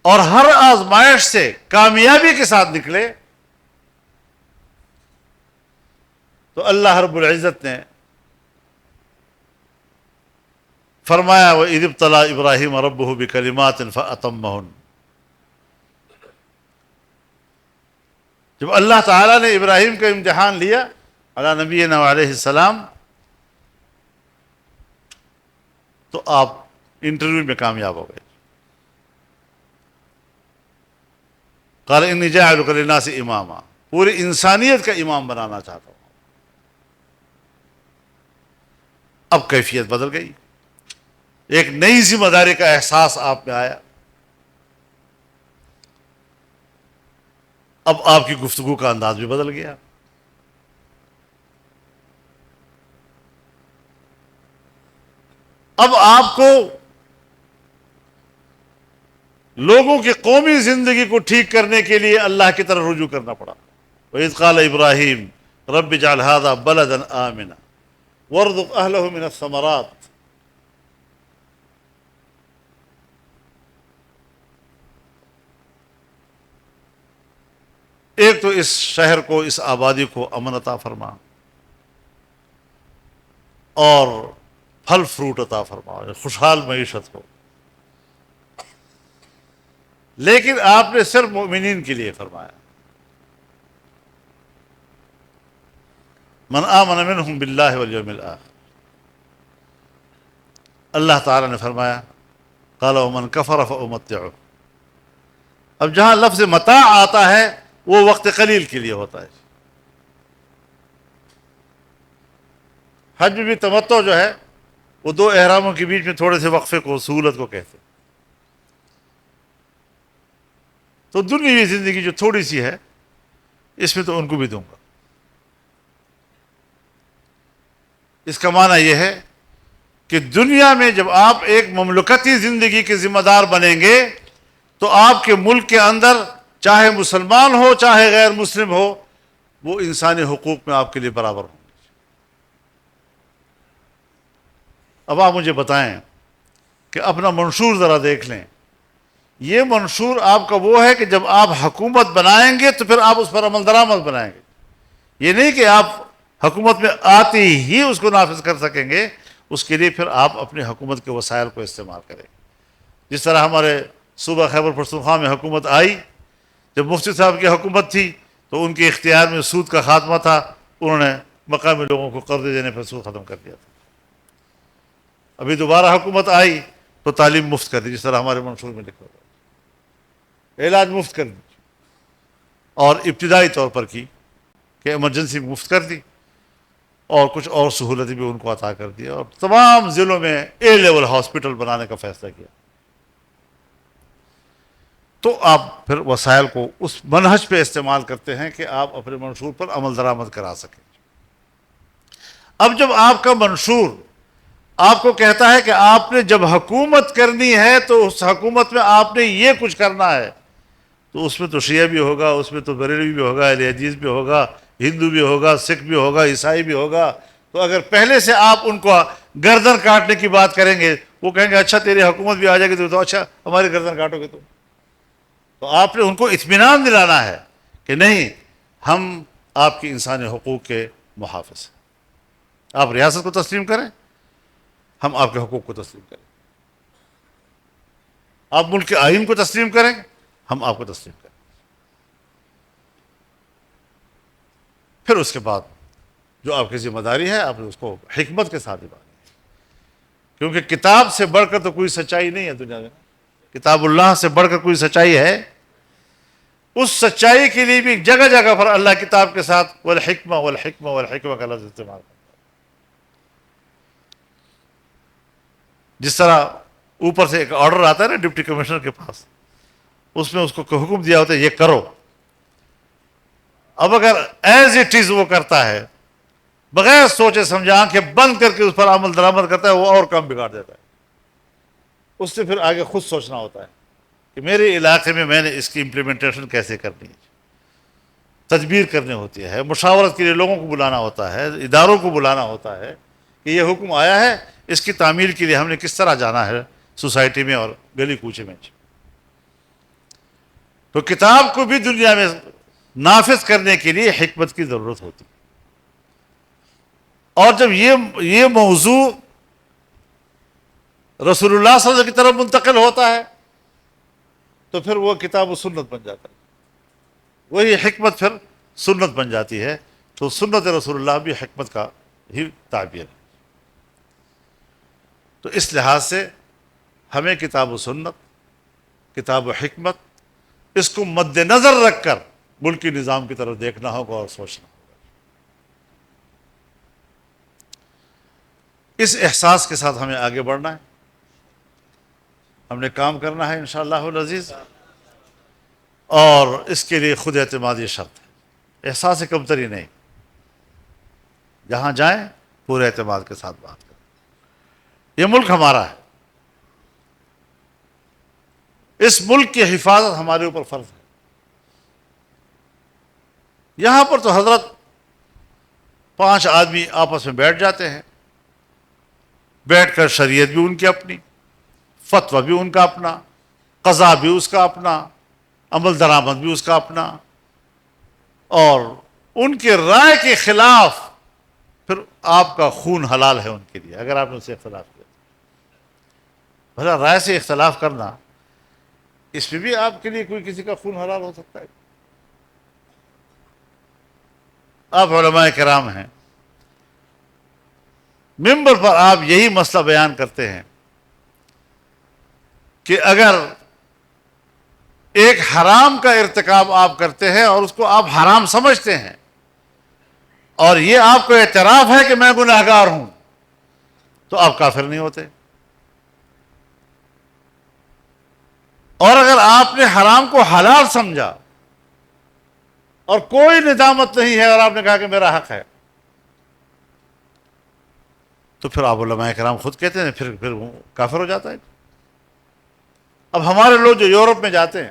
اور ہر آزمائش سے کامیابی کے ساتھ نکلے، تو اللہ رب العزت نے فرمایا وَإِذِ ابْتَلَىٰ إِبْرَاهِيمَ رَبُّهُ بِكَلِمَاتٍ فَأَتَمَّهُنَّ۔ جب اللہ تعالیٰ نے ابراہیم کا امتحان لیا علی نبینا علیہ السلام، تو آپ انٹرویو میں کامیاب ہو گئے۔ قال انی جاعلک للناس اماما، پوری انسانیت کا امام بنانا چاہتا ہوں۔ اب کیفیت بدل گئی، ایک نئی ذمہ داری کا احساس آپ میں آیا۔ اب آپ کی گفتگو کا انداز بھی بدل گیا۔ اب آپ کو لوگوں کی قومی زندگی کو ٹھیک کرنے کے لیے اللہ کی طرف رجوع کرنا پڑا۔ وَإِذْ قَالَ إِبْرَاهِيمُ رَبِّ اجْعَلْ هَٰذَا بَلَدًا آمِنًا وَارْزُقْ أَهْلَهُ مِنَ الثَّمَرَاتِ۔ ایک تو اس شہر کو، اس آبادی کو امن عطا فرما، اور پھل فروٹ عطا فرما، خوشحال معیشت ہو۔ لیکن آپ نے صرف مومنین کے لیے فرمایا، من آمن منہم باللہ والیوم الآخر۔ اللہ تعالیٰ نے فرمایا قال ومن کفر فأمتعہ۔ اب جہاں لفظ متاع آتا ہے وہ وقت قلیل کے لیے ہوتا ہے۔ حج میں بھی تمتع جو ہے وہ دو احراموں کے بیچ میں تھوڑے سے وقفے کو، سہولت کو کہتے ہیں۔ تو دنیاوی زندگی جو تھوڑی سی ہے اس میں تو ان کو بھی دوں گا۔ اس کا معنی یہ ہے کہ دنیا میں جب آپ ایک مملکتی زندگی کے ذمہ دار بنیں گے تو آپ کے ملک کے اندر چاہے مسلمان ہو چاہے غیر مسلم ہو، وہ انسانی حقوق میں آپ کے لیے برابر ہوں گے۔ اب آپ مجھے بتائیں کہ اپنا منشور ذرا دیکھ لیں۔ یہ منشور آپ کا وہ ہے کہ جب آپ حکومت بنائیں گے تو پھر آپ اس پر عمل درآمد بنائیں گے۔ یہ نہیں کہ آپ حکومت میں آتے ہی اس کو نافذ کر سکیں گے، اس کے لیے پھر آپ اپنی حکومت کے وسائل کو استعمال کریں۔ جس طرح ہمارے صوبہ خیبر پختونخوا میں حکومت آئی، جب مفتی صاحب کی حکومت تھی تو ان کے اختیار میں سود کا خاتمہ تھا، انہوں نے مقامی لوگوں کو قرضے دینے پر سود ختم کر دیا تھا۔ ابھی دوبارہ حکومت آئی تو تعلیم مفت کر دی، جس طرح ہمارے منشور میں لکھا ہوا ہے، علاج مفت کر دی، اور ابتدائی طور پر کی کہ ایمرجنسی مفت کر دی، اور کچھ اور سہولتیں بھی ان کو عطا کر دی، اور تمام ضلعوں میں اے لیول ہاسپٹل بنانے کا فیصلہ کیا۔ تو آپ پھر وسائل کو اس منہج پہ استعمال کرتے ہیں کہ آپ اپنے منشور پر عمل درآمد کرا سکیں۔ اب جب آپ کا منشور آپ کو کہتا ہے کہ آپ نے جب حکومت کرنی ہے تو اس حکومت میں آپ نے یہ کچھ کرنا ہے، تو اس میں تو شیعہ بھی ہوگا، اس میں تو بریلوی بھی ہوگا، اہل حدیث بھی ہوگا، ہندو بھی ہوگا، سکھ بھی ہوگا، عیسائی بھی ہوگا۔ تو اگر پہلے سے آپ ان کو گردن کاٹنے کی بات کریں گے، وہ کہیں گے اچھا تیری حکومت بھی آ جائے گی تو اچھا ہماری گردن کاٹو گے تم. تو آپ نے ان کو اطمینان دلانا ہے کہ نہیں، ہم آپ کی انسانی حقوق کے محافظ ہیں. آپ ریاست کو تسلیم کریں، ہم آپ کے حقوق کو تسلیم کریں. آپ ملک کے آئین کو تسلیم کریں، ہم آپ کو تسلیم کریں. پھر اس کے بعد جو آپ کی ذمہ داری ہے آپ نے اس کو حکمت کے ساتھ نبھانی ہے، کیونکہ کتاب سے بڑھ کر تو کوئی سچائی نہیں ہے دنیا میں. کتاب اللہ سے بڑھ کر کوئی سچائی ہے؟ اس سچائی کے لیے بھی جگہ جگہ پر اللہ کتاب کے ساتھ والحکمہ والحکمہ والحکمہ کا لفظ استعمال کرتا ہے. جس طرح اوپر سے ایک آرڈر آتا ہے نا ڈپٹی کمشنر کے پاس، اس میں اس کو حکم دیا ہوتا ہے یہ کرو. اب اگر ایز اٹ از وہ کرتا ہے بغیر سوچے سمجھے آنکھیں بند کر کے اس پر عمل درآمد کرتا ہے، وہ اور کام بگاڑ دیتا ہے. اس سے پھر آگے خود سوچنا ہوتا ہے کہ میرے علاقے میں نے اس کی امپلیمنٹیشن کیسے کرنی ہے. تدبیر کرنی ہوتی ہے، مشاورت کے لیے لوگوں کو بلانا ہوتا ہے، اداروں کو بلانا ہوتا ہے کہ یہ حکم آیا ہے، اس کی تعمیل کے لیے ہم نے کس طرح جانا ہے سوسائٹی میں اور گلی کوچے میں. تو کتاب کو بھی دنیا میں نافذ کرنے کے لیے حکمت کی ضرورت ہوتی ہے. اور جب یہ موضوع رسول اللہ صلی اللہ علیہ وسلم کی طرف منتقل ہوتا ہے تو پھر وہ کتاب و سنت بن جاتا ہے، وہی حکمت پھر سنت بن جاتی ہے. تو سنت رسول اللہ بھی حکمت کا ہی تعبیر ہے. تو اس لحاظ سے ہمیں کتاب و سنت، کتاب و حکمت، اس کو مد نظر رکھ کر ملکی نظام کی طرف دیکھنا ہوگا اور سوچنا ہوگا. اس احساس کے ساتھ ہمیں آگے بڑھنا ہے، ہم نے کام کرنا ہے انشاءاللہ العزیز، اور اس کے لیے خود اعتمادی شرط ہے، احساس کمتری نہیں. جہاں جائیں پورے اعتماد کے ساتھ بات کریں. یہ ملک ہمارا ہے، اس ملک کی حفاظت ہمارے اوپر فرض ہے. یہاں پر تو حضرت 5 آدمی آپس میں بیٹھ جاتے ہیں، بیٹھ کر شریعت بھی ان کی اپنی، فتویٰ بھی ان کا اپنا، قضا بھی اس کا اپنا، عمل درآمد بھی اس کا اپنا، اور ان کے رائے کے خلاف پھر آپ کا خون حلال ہے ان کے لیے اگر آپ نے اسے اختلاف کیا. بھلا رائے سے اختلاف کرنا، اس میں بھی آپ کے لیے کوئی کسی کا خون حلال ہو سکتا ہے؟ آپ علماء کرام ہیں، منبر پر آپ یہی مسئلہ بیان کرتے ہیں کہ اگر ایک حرام کا ارتکاب آپ کرتے ہیں اور اس کو آپ حرام سمجھتے ہیں اور یہ آپ کو اعتراف ہے کہ میں گناہگار ہوں، تو آپ کافر نہیں ہوتے. اور اگر آپ نے حرام کو حلال سمجھا اور کوئی ندامت نہیں ہے اور آپ نے کہا کہ میرا حق ہے، تو پھر آپ علماء کرام خود کہتے ہیں پھر وہ کافر ہو جاتا ہے. اب ہمارے لوگ جو یورپ میں جاتے ہیں،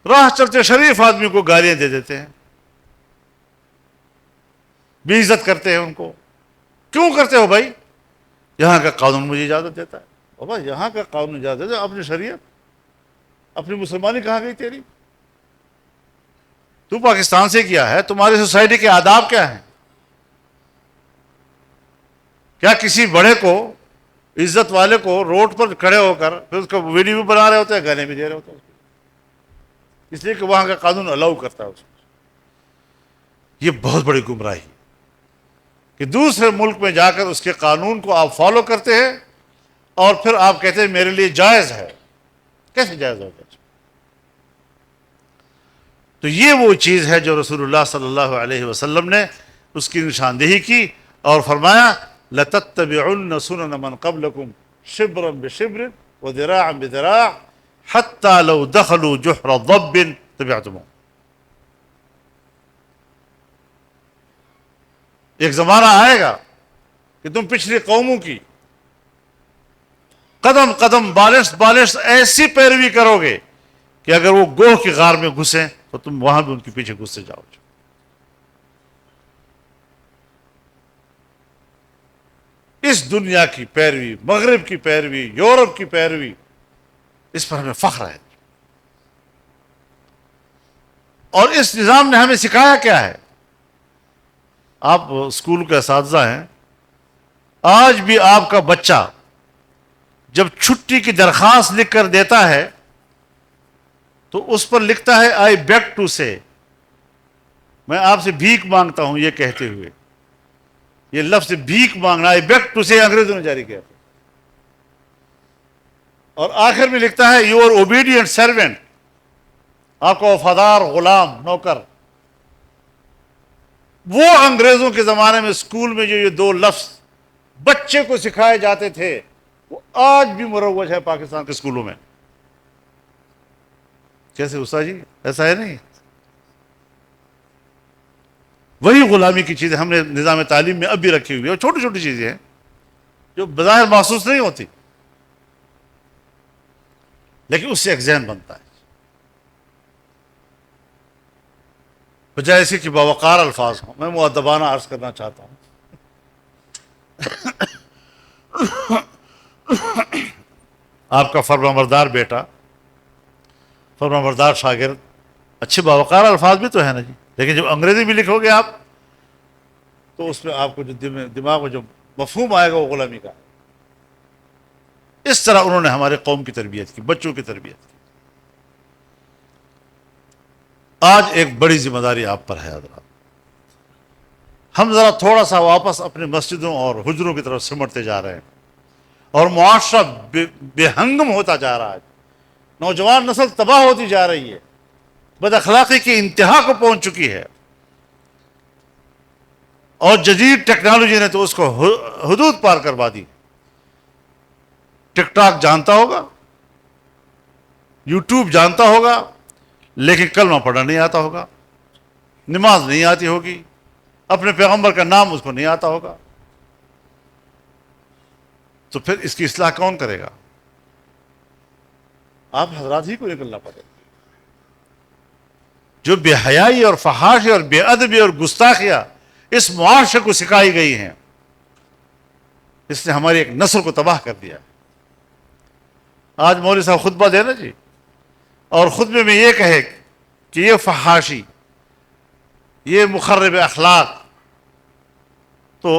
راہ چلتے شریف آدمی کو گالیاں دے دیتے ہیں، بے عزت کرتے ہیں ان کو. کیوں کرتے ہو بھائی؟ یہاں کا قانون مجھے اجازت دیتا ہے. بابا یہاں کا قانون اجازت دیتا ہے، اپنی شریعت، اپنی مسلمانی کہاں گئی تیری؟ تو پاکستان سے کیا ہے؟ تمہاری سوسائٹی کے آداب کیا ہیں؟ کیا کسی بڑے کو، عزت والے کو روڈ پر کھڑے ہو کر پھر اس کا ویڈیو بھی بنا رہے ہوتے ہیں، گانے بھی دے رہے ہوتے ہیں، اس لیے کہ وہاں کا قانون الاؤ کرتا ہے اس کو. یہ بہت بڑی گمراہی کہ دوسرے ملک میں جا کر اس کے قانون کو آپ فالو کرتے ہیں اور پھر آپ کہتے ہیں میرے لیے جائز ہے. کیسے جائز ہوگا؟ تو یہ وہ چیز ہے جو رسول اللہ صلی اللہ علیہ وسلم نے اس کی نشاندہی کی اور فرمایا لَتَتَّبِعُنَّ سُنَنَ مَنْ قَبْلَكُمْ شِبْرًا بِشِبْرٍ وَذِرَاعًا بِذِرَاعٍ حَتَّى لَوْ دَخَلُوا جُحْرَ ضَبٍّ تَبِعْتُمُوهُ. ایک زمانہ آئے گا کہ تم پچھلی قوموں کی قدم قدم بالش بالش ایسی پیروی کرو گے کہ اگر وہ گوہ کی غار میں گھسیں تو تم وہاں بھی ان کے پیچھے گھستے جاؤ گے. اس دنیا کی پیروی، مغرب کی پیروی، یورپ کی پیروی، اس پر ہمیں فخر ہے. اور اس نظام نے ہمیں سکھایا کیا ہے؟ آپ اسکول کے اساتذہ ہیں، آج بھی آپ کا بچہ جب چھٹی کی درخواست لکھ کر دیتا ہے تو اس پر لکھتا ہے آئی بیگ ٹو سے، میں آپ سے بھیک مانگتا ہوں، یہ کہتے ہوئے. یہ لفظ بھیک مانگنا، آئی بیگ ٹو سے، انگریزوں نے جاری کیا. اور آخر میں لکھتا ہے یور اوبیڈینٹ سرونٹ، آپ کا وفادار غلام، نوکر. وہ انگریزوں کے زمانے میں اسکول میں جو یہ دو لفظ بچے کو سکھائے جاتے تھے وہ آج بھی مروج ہے پاکستان کے اسکولوں میں. کیسے استاد جی؟ ایسا ہے نہیں. وہی غلامی کی چیزیں ہم نے نظام تعلیم میں اب بھی رکھی ہوئی ہے، اور چھوٹی چھوٹی چیزیں ہیں جو بظاہر محسوس نہیں ہوتی، لیکن اس سے ایک ذہن بنتا ہے. بجائے اس کہ باوقار الفاظ ہوں، میں مؤدبانہ عرض کرنا چاہتا ہوں. آپ کا فرمانبردار بیٹا، فرمانبردار شاگرد، اچھے باوقار الفاظ بھی تو ہے نا جی، لیکن جب انگریزی بھی لکھو گے آپ تو اس میں آپ کو جو دماغ میں جو مفہوم آئے گا وہ غلامی کا. اس طرح انہوں نے ہمارے قوم کی تربیت کی، بچوں کی تربیت کی. آج ایک بڑی ذمہ داری آپ پر ہے حضرات. ہم ذرا تھوڑا سا واپس اپنے مسجدوں اور حجروں کی طرف سمٹتے جا رہے ہیں، اور معاشرہ بے ہنگم ہوتا جا رہا ہے. نوجوان نسل تباہ ہوتی جا رہی ہے، بد اخلاقی کی انتہا کو پہنچ چکی ہے، اور جدید ٹیکنالوجی نے تو اس کو حدود پار کروا دی. ٹک ٹاک جانتا ہوگا، یوٹیوب جانتا ہوگا، لیکن کلمہ پڑھنا نہیں آتا ہوگا، نماز نہیں آتی ہوگی، اپنے پیغمبر کا نام اس کو نہیں آتا ہوگا. تو پھر اس کی اصلاح کون کرے گا؟ آپ حضرات ہی کو نکلنا پڑے گا. جو بے حیائی اور فحاشی اور بے ادبی اور گستاخیاں اس معاشرے کو سکھائی گئی ہیں، اس نے ہماری ایک نسل کو تباہ کر دیا. آج مولوی صاحب خطبہ دے نا جی، اور خطبے میں یہ کہے کہ یہ فحاشی، یہ مخرب اخلاق، تو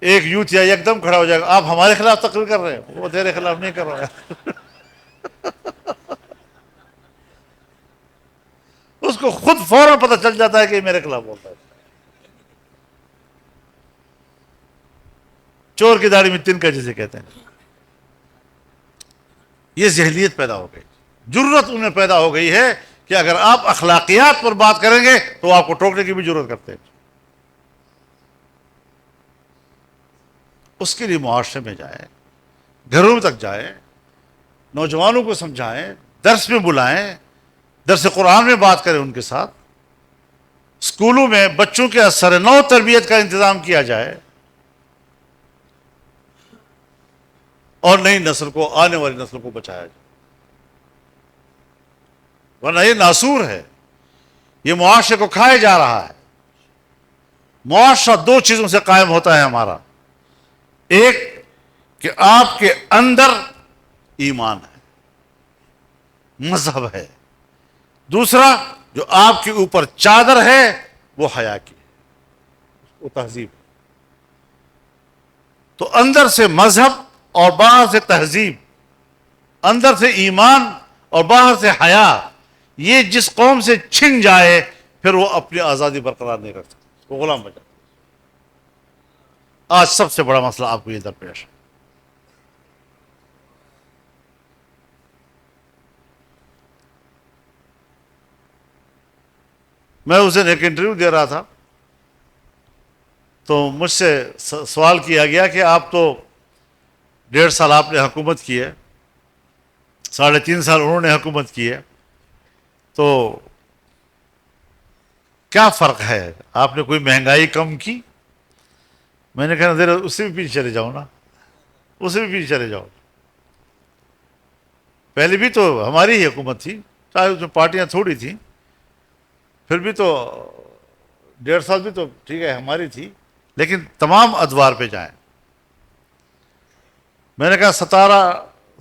ایک یوتھ یا ایک دم کھڑا ہو جائے گا، آپ ہمارے خلاف تقریر کر رہے ہیں، وہ تیرے خلاف نہیں کر رہا ہے. اس کو خود فوراً پتہ چل جاتا ہے کہ یہ میرے خلاف بولتا ہے. چور کی داڑھی میں تنکا جسے کہتے ہیں. یہ ذہنیت پیدا ہو گئی، جرت انہیں پیدا ہو گئی ہے کہ اگر آپ اخلاقیات پر بات کریں گے تو آپ کو ٹوکنے کی بھی ضرورت کرتے ہیں. اس کے لیے معاشرے میں جائیں، گھروں تک جائیں، نوجوانوں کو سمجھائیں، درس میں بلائیں، درس قرآن میں بات کریں ان کے ساتھ، اسکولوں میں بچوں کے سر نو تربیت کا انتظام کیا جائے، اور نئی نسل کو، آنے والی نسل کو بچایا جائے. ورنہ یہ ناسور ہے، یہ معاشرے کو کھائے جا رہا ہے. معاشرہ دو چیزوں سے قائم ہوتا ہے ہمارا، ایک کہ آپ کے اندر ایمان ہے، مذہب ہے، دوسرا جو آپ کے اوپر چادر ہے وہ حیا کی، وہ تہذیب. تو اندر سے مذہب اور باہر سے تہذیب، اندر سے ایمان اور باہر سے حیا، یہ جس قوم سے چھن جائے پھر وہ اپنی آزادی برقرار نہیں رکھ سکتی، وہ غلام بن جاتا. آج سب سے بڑا مسئلہ آپ کو یہ درپیش ہے. میں اس دن ایک انٹرویو دے رہا تھا تو مجھ سے سوال کیا گیا کہ آپ تو 1.5 سال آپ نے حکومت کی ہے، 3.5 سال انہوں نے حکومت کی ہے، تو کیا فرق ہے؟ آپ نے کوئی مہنگائی کم کی؟ میں نے کہا ذرا اس سے بھی پیچھے چلے جاؤ نا، اس سے بھی پیچھے چلے جاؤ. پہلے بھی تو ہماری ہی حکومت تھی، چاہے اس میں پارٹیاں تھوڑی تھیں، پھر بھی تو 1.5 سال بھی تو ٹھیک ہے ہماری تھی. لیکن تمام ادوار پہ جائیں. میں نے کہا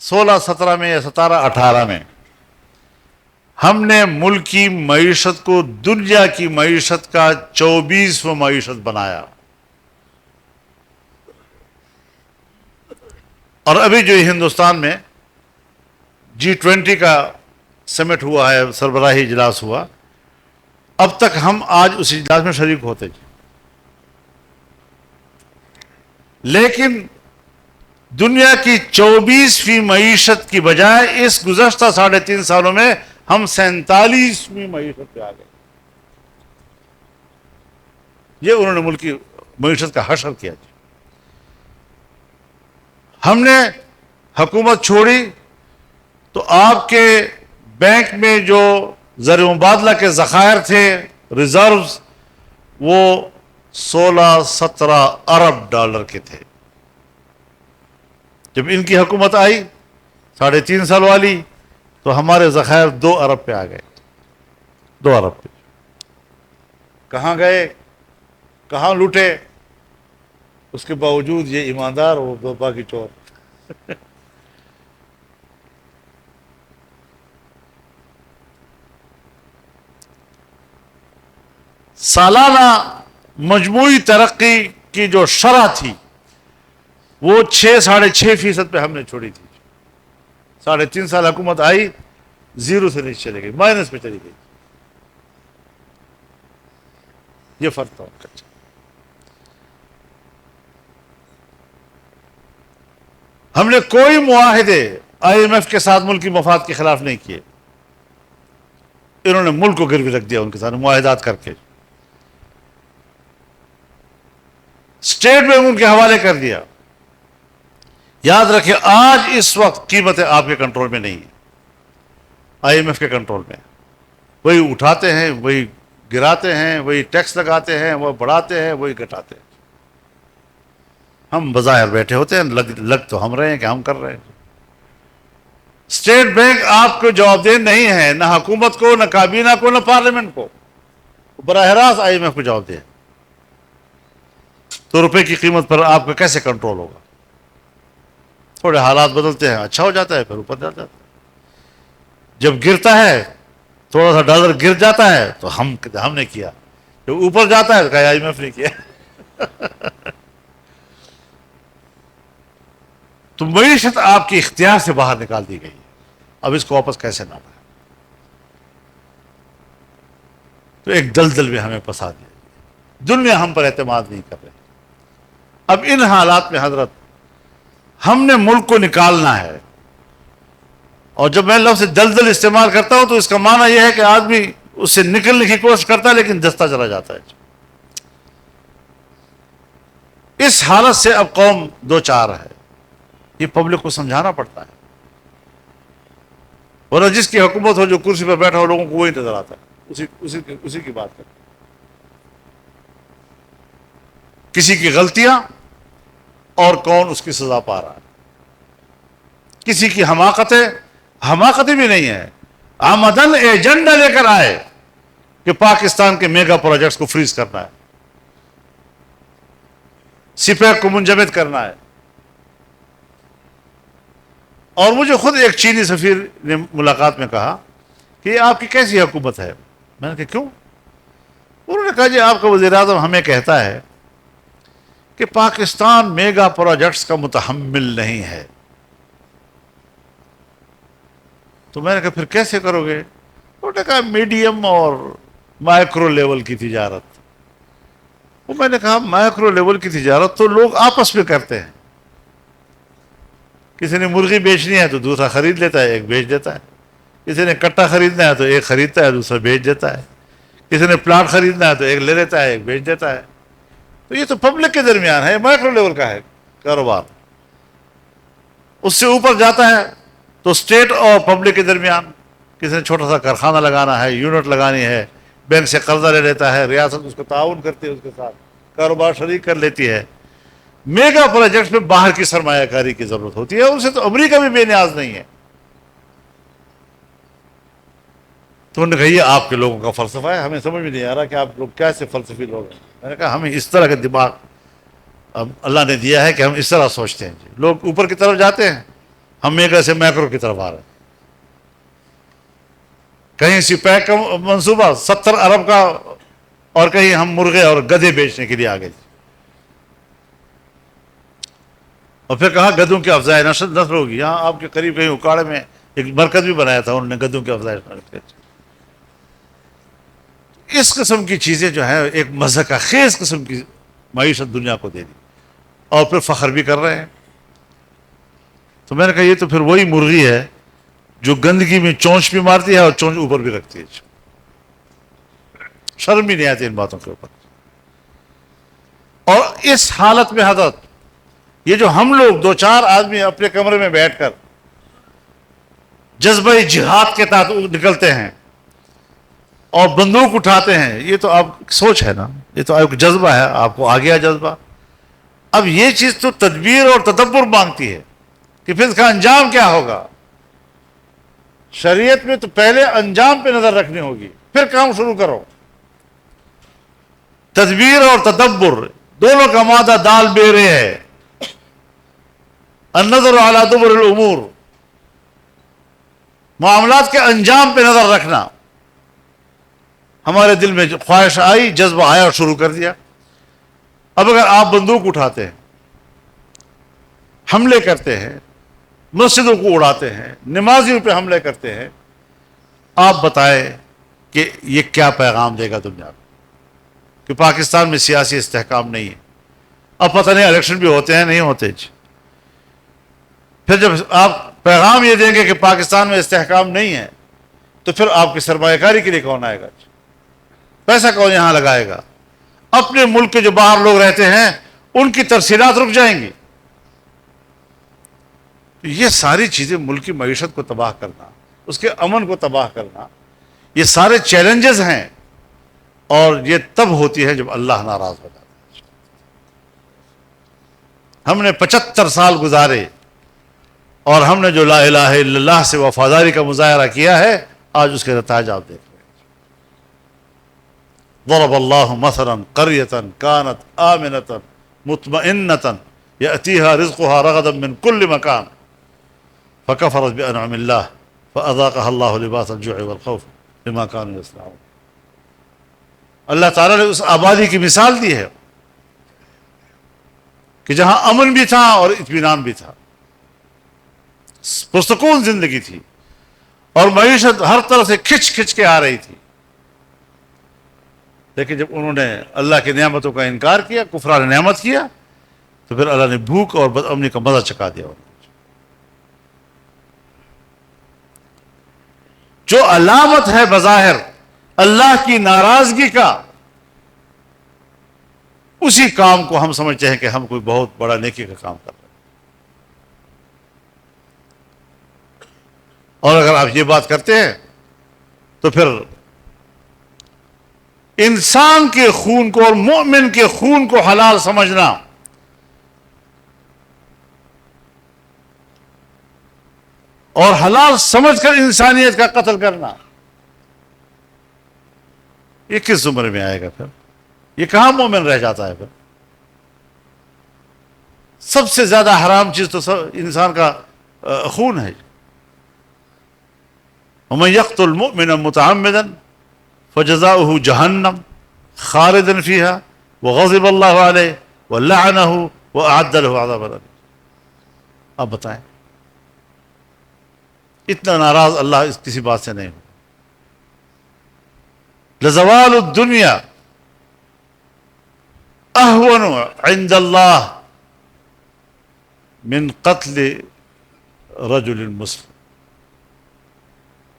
16-17 میں یا 17-18 میں ہم نے ملک کی معیشت کو دنیا کی معیشت کا 24واں معیشت بنایا. اور ابھی جو ہندوستان میں G20 کا سمٹ ہوا ہے، سربراہی اجلاس ہوا، اب تک ہم آج اس اجلاس میں شریک ہوتے جی. لیکن دنیا کی 24ویں معیشت کی بجائے اس گزشتہ 3.5 سالوں میں ہم 47ویں معیشت پہ آ گئے. یہ انہوں نے ملک کی معیشت کا حشر کیا جی. ہم نے حکومت چھوڑی تو آپ کے بینک میں جو زر مبادلہ کے ذخائر تھے، ریزروز، وہ 16-17 ارب ڈالر کے تھے. جب ان کی حکومت آئی 3.5 سال والی، تو ہمارے ذخائر 2 ارب پہ آ گئے. 2 ارب پہ کہاں گئے، کہاں لوٹے؟ اس کے باوجود یہ ایماندار وہ باقی چور. سالانہ مجموعی ترقی کی جو شرح تھی وہ 6-6.5% پہ ہم نے چھوڑی تھی. 3.5 سال حکومت آئی، 0 سے نیچے چلے گئی، مائنس پہ چلی گئی. یہ فرق تھا ان کا. ہم نے کوئی معاہدے IMF کے ساتھ ملک کی مفاد کے خلاف نہیں کیے. انہوں نے ملک کو گروی رکھ دیا ان کے ساتھ معاہدات کر کے، اسٹیٹ بینک ان کے حوالے کر دیا. یاد رکھیں آج اس وقت قیمتیں آپ کے کنٹرول میں نہیں ہیں، IMF کے کنٹرول میں. وہی اٹھاتے ہیں، وہی گراتے ہیں، وہی ٹیکس لگاتے ہیں، وہ بڑھاتے ہیں، وہی گھٹاتے ہیں. ہم بظاہر بیٹھے ہوتے ہیں، لگ تو ہم رہے ہیں کہ ہم کر رہے ہیں. اسٹیٹ بینک آپ کو جواب دہ نہیں ہے، نہ حکومت کو، نہ کابینہ کو، نہ پارلیمنٹ کو. براہ راست IMF کو جواب دے. تو روپے کی قیمت پر آپ کا کیسے کنٹرول ہوگا؟ تھوڑے حالات بدلتے ہیں، اچھا ہو جاتا ہے، پھر اوپر جاتا ہے. جب گرتا ہے، تھوڑا سا ڈالر گر جاتا ہے تو ہم نے کیا. جب اوپر جاتا ہے تو کہا IMF نے کیا. تو معیشت آپ کی اختیار سے باہر نکال دی گئی. اب اس کو واپس کیسے لانا ہے؟ تو ایک دلدل میں ہمیں پھنسا دیا. دنیا ہم پر اعتماد نہیں کر رہی. اب ان حالات میں حضرت ہم نے ملک کو نکالنا ہے. اور جب میں لفظ دلدل استعمال کرتا ہوں تو اس کا معنی یہ ہے کہ آدمی اس سے نکلنے کی کوشش کرتا ہے لیکن دھستا چلا جاتا ہے. اس حالت سے اب قوم 2-4 ہے. یہ پبلک کو سمجھانا پڑتا ہے. ورنہ جس کی حکومت ہو، جو کرسی پر بیٹھا ہو، لوگوں کو وہی نظر آتا ہے، اسی کی بات کرتا ہے. کسی کی غلطیاں اور کون اس کی سزا پا رہا ہے. کسی کی حماقتیں بھی نہیں ہے. آمدن ایجنڈا لے کر آئے کہ پاکستان کے میگا پروجیکٹس کو فریز کرنا ہے، سپیک کو منجمد کرنا ہے. اور مجھے خود ایک چینی سفیر نے ملاقات میں کہا کہ یہ آپ کی کیسی حکومت ہے؟ میں نے کہا کیوں؟ انہوں نے کہا جی آپ کا وزیر اعظم ہمیں کہتا ہے کہ پاکستان میگا پروجیکٹس کا متحمل نہیں ہے. تو میں نے کہا پھر کیسے کرو گے؟ انہوں نے کہا میڈیم اور مائکرو لیول کی تجارت. وہ میں نے کہا مائکرو لیول کی تجارت تو لوگ آپس میں کرتے ہیں. کسی نے مرغی بیچنی ہے تو دوسرا خرید لیتا ہے، ایک بیچ دیتا ہے. کسی نے کٹا خریدنا ہے تو ایک خریدتا ہے، دوسرا بیچ دیتا ہے. کسی نے پلاٹ خریدنا ہے تو ایک لے لیتا ہے، ایک بیچ دیتا ہے. تو یہ تو پبلک کے درمیان ہے، مائکرو لیول کا ہے کاروبار. اس سے اوپر جاتا ہے تو اسٹیٹ اور پبلک کے درمیان. کسی نے چھوٹا سا کارخانہ لگانا ہے، یونٹ لگانی ہے، بینک سے قرضہ لے لیتا ہے، ریاست اس کو تعاون کرتی ہے، اس کے ساتھ کاروبار شریک کر لیتی ہے. میگا پروجیکٹس میں باہر کی سرمایہ کاری کی ضرورت ہوتی ہے. ان سے تو امریکہ بھی بے نیاز نہیں ہے. تو انہوں نے کہا یہ آپ کے لوگوں کا فلسفہ ہے، ہمیں سمجھ میں نہیں آ رہا کہ آپ لوگ کیسے فلسفی لوگ ہیں. میں نے کہا ہمیں اس طرح کا دماغ اب اللہ نے دیا ہے کہ ہم اس طرح سوچتے ہیں. لوگ اوپر کی طرف جاتے ہیں، ہم میگا سے میکرو کی طرف آ رہے ہیں. کہیں سی پیک کا منصوبہ 70 ارب کا، اور کہیں ہم مرغے اور گدھے بیچنے کے لیے آ گئے. اور پھر کہا گدھوں کی افزائش نسل ہوگی. یہاں آپ کے قریب کہیں اکاڑے میں ایک مرکز بھی بنایا تھا انہوں نے گدھوں کی افزائش. اس قسم کی چیزیں جو ہیں ایک مضحکہ خیز قسم کی معیشت دنیا کو دے دی، اور پھر فخر بھی کر رہے ہیں. تو میں نے کہا یہ تو پھر وہی مرغی ہے جو گندگی میں چونچ بھی مارتی ہے اور چونچ اوپر بھی رکھتی ہے. شرم بھی نہیں آتی ان باتوں کے اوپر. اور اس حالت میں حضرت یہ جو ہم لوگ 2-4 آدمی اپنے کمرے میں بیٹھ کر جذبہ جہاد کے تحت نکلتے ہیں اور بندوق اٹھاتے ہیں، یہ تو آپ سوچ ہے نا، یہ تو ایک جذبہ ہے، آپ کو آ گیا جذبہ. اب یہ چیز تو تدبیر اور تدبر مانگتی ہے کہ پھر اس کا انجام کیا ہوگا. شریعت میں تو پہلے انجام پہ نظر رکھنی ہوگی، پھر کام شروع کرو. تدبیر اور تدبر دونوں کا مادہ دال بیرے ہے. النظر علی دبر الامور، معاملات کے انجام پہ نظر رکھنا. ہمارے دل میں خواہش آئی، جذبہ آیا اور شروع کر دیا. اب اگر آپ بندوق اٹھاتے ہیں، حملے کرتے ہیں، مسجدوں کو اڑاتے ہیں، نمازیوں پہ حملے کرتے ہیں، آپ بتائیں کہ یہ کیا پیغام دے گا دنیا کو کہ پاکستان میں سیاسی استحکام نہیں ہے. اب پتہ نہیں الیکشن بھی ہوتے ہیں نہیں ہوتے. پھر جب آپ پیغام یہ دیں گے کہ پاکستان میں استحکام نہیں ہے، تو پھر آپ کی سرمایہ کاری کے لیے کون آئے گا؟ پیسہ کون یہاں لگائے گا؟ اپنے ملک کے جو باہر لوگ رہتے ہیں ان کی ترسیلات رک جائیں گی. یہ ساری چیزیں ملک کی معیشت کو تباہ کرنا، اس کے امن کو تباہ کرنا، یہ سارے چیلنجز ہیں. اور یہ تب ہوتی ہے جب اللہ ناراض ہو جاتا ہے. ہم نے 75 سال گزارے اور ہم نے جو لا الہ الا اللہ سے وفاداری کا مظاہرہ کیا ہے، آج اس کے نتائج آپ دیکھ رہے ہیں. ضرب اللہ مثلا قریۃ کانت آمنۃ مطمئنۃ یأتیہا رزقها رغدا من کل مکان فکفرت بانعم اللہ فاذاقها اللہ لباس الجوع والخوف بما كانوا یصنعون. اللہ تعالیٰ نے اس آبادی کی مثال دی ہے کہ جہاں امن بھی تھا اور اطمینان بھی تھا، پرسکون زندگی تھی، اور معیشت ہر طرف سے کھچ کھچ کے آ رہی تھی. لیکن جب انہوں نے اللہ کی نعمتوں کا انکار کیا، کفران نعمت کیا، تو پھر اللہ نے بھوک اور بد امنی کا مزہ چکھا دیا. جو علامت ہے بظاہر اللہ کی ناراضگی کا، اسی کام کو ہم سمجھتے ہیں کہ ہم کوئی بہت بڑا نیکی کا کام کر رہے ہیں. اور اگر آپ یہ بات کرتے ہیں تو پھر انسان کے خون کو اور مومن کے خون کو حلال سمجھنا اور حلال سمجھ کر انسانیت کا قتل کرنا، یہ کس زمرے میں آئے گا؟ پھر یہ کہاں مومن رہ جاتا ہے؟ پھر سب سے زیادہ حرام چیز تو انسان کا خون ہے. ومن يقتل مؤمنا متعمدا فجزاؤه جہنم خالدا فيها وغضب الله عليه ولعنه واعد له عذابا أليما. اب بتائیں، اتنا ناراض اللہ اس کسی بات سے نہیں ہو. لزوال الدنیا اہون عند اللہ من قتل رجل مسلم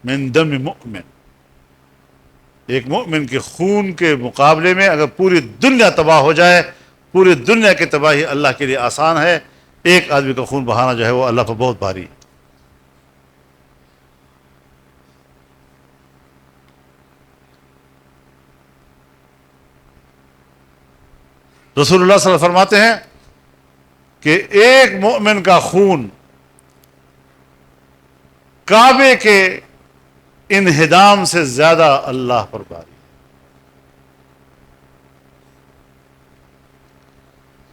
من دم مؤمن. ایک مؤمن کے خون کے مقابلے میں اگر پوری دنیا تباہ ہو جائے، پوری دنیا کی تباہی اللہ کے لیے آسان ہے. ایک آدمی کا خون بہانا جو ہے وہ اللہ پر بہت بھاری ہے. رسول اللہ صلی اللہ علیہ وسلم فرماتے ہیں کہ ایک مومن کا خون کعبے کے انہدام سے زیادہ اللہ پر بھاری.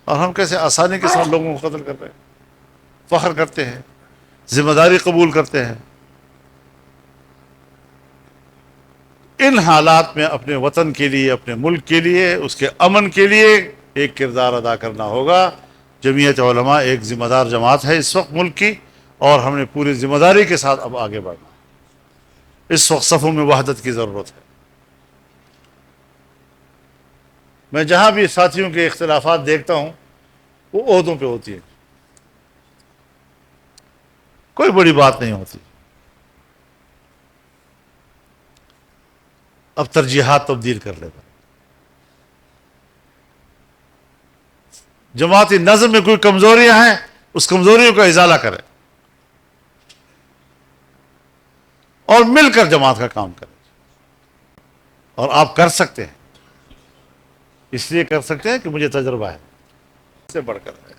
اور ہم کیسے آسانی کے ساتھ لوگوں کو قتل کر رہے ہیں، فخر کرتے ہیں، ذمہ داری قبول کرتے ہیں۔ ان حالات میں اپنے وطن کے لیے، اپنے ملک کے لیے، اس کے امن کے لیے ایک کردار ادا کرنا ہوگا۔ جمعیت علماء ایک ذمہ دار جماعت ہے اس وقت ملک کی، اور ہم نے پوری ذمہ داری کے ساتھ اب آگے بڑھنا ہے۔ اس وقت صفوں میں وحدت کی ضرورت ہے۔ میں جہاں بھی ساتھیوں کے اختلافات دیکھتا ہوں وہ عہدوں پہ ہوتی ہے، کوئی بڑی بات نہیں ہوتی۔ اب ترجیحات تبدیل کر لیتا، جماعتی نظم میں کوئی کمزوریاں ہیں اس کمزوریوں کا ازالہ کرے اور مل کر جماعت کا کام کرے۔ اور آپ کر سکتے ہیں، اس لیے کر سکتے ہیں کہ مجھے تجربہ ہے، اس سے بڑھ کر ہے،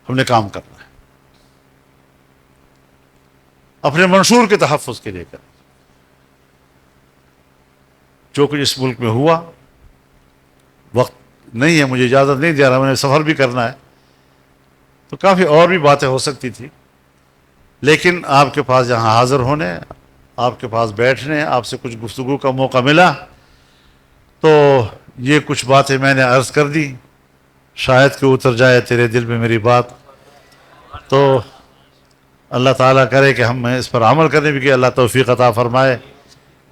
ہم نے کام کرنا ہے اپنے منشور کے تحفظ کے لیے کریں۔ جو کچھ اس ملک میں ہوا، وقت نہیں ہے، مجھے اجازت نہیں دے رہا، میں نے سفر بھی کرنا ہے، تو کافی اور بھی باتیں ہو سکتی تھی، لیکن آپ کے پاس یہاں حاضر ہونے، آپ کے پاس بیٹھنے، آپ سے کچھ گفتگو کا موقع ملا، تو یہ کچھ باتیں میں نے عرض کر دی، شاید کہ اتر جائے تیرے دل میں میری بات، تو اللہ تعالیٰ کرے کہ ہم اس پر عمل کرنے بھی کہ اللہ توفیق عطا فرمائے۔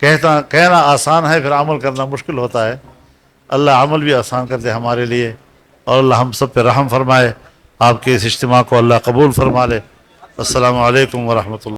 کہنا آسان ہے، پھر عمل کرنا مشکل ہوتا ہے۔ اللہ عمل بھی آسان کر دے ہمارے لیے، اور اللہ ہم سب پہ رحم فرمائے۔ آپ کے اس اجتماع کو اللہ قبول فرما لے۔ السلام علیکم ورحمۃ اللہ۔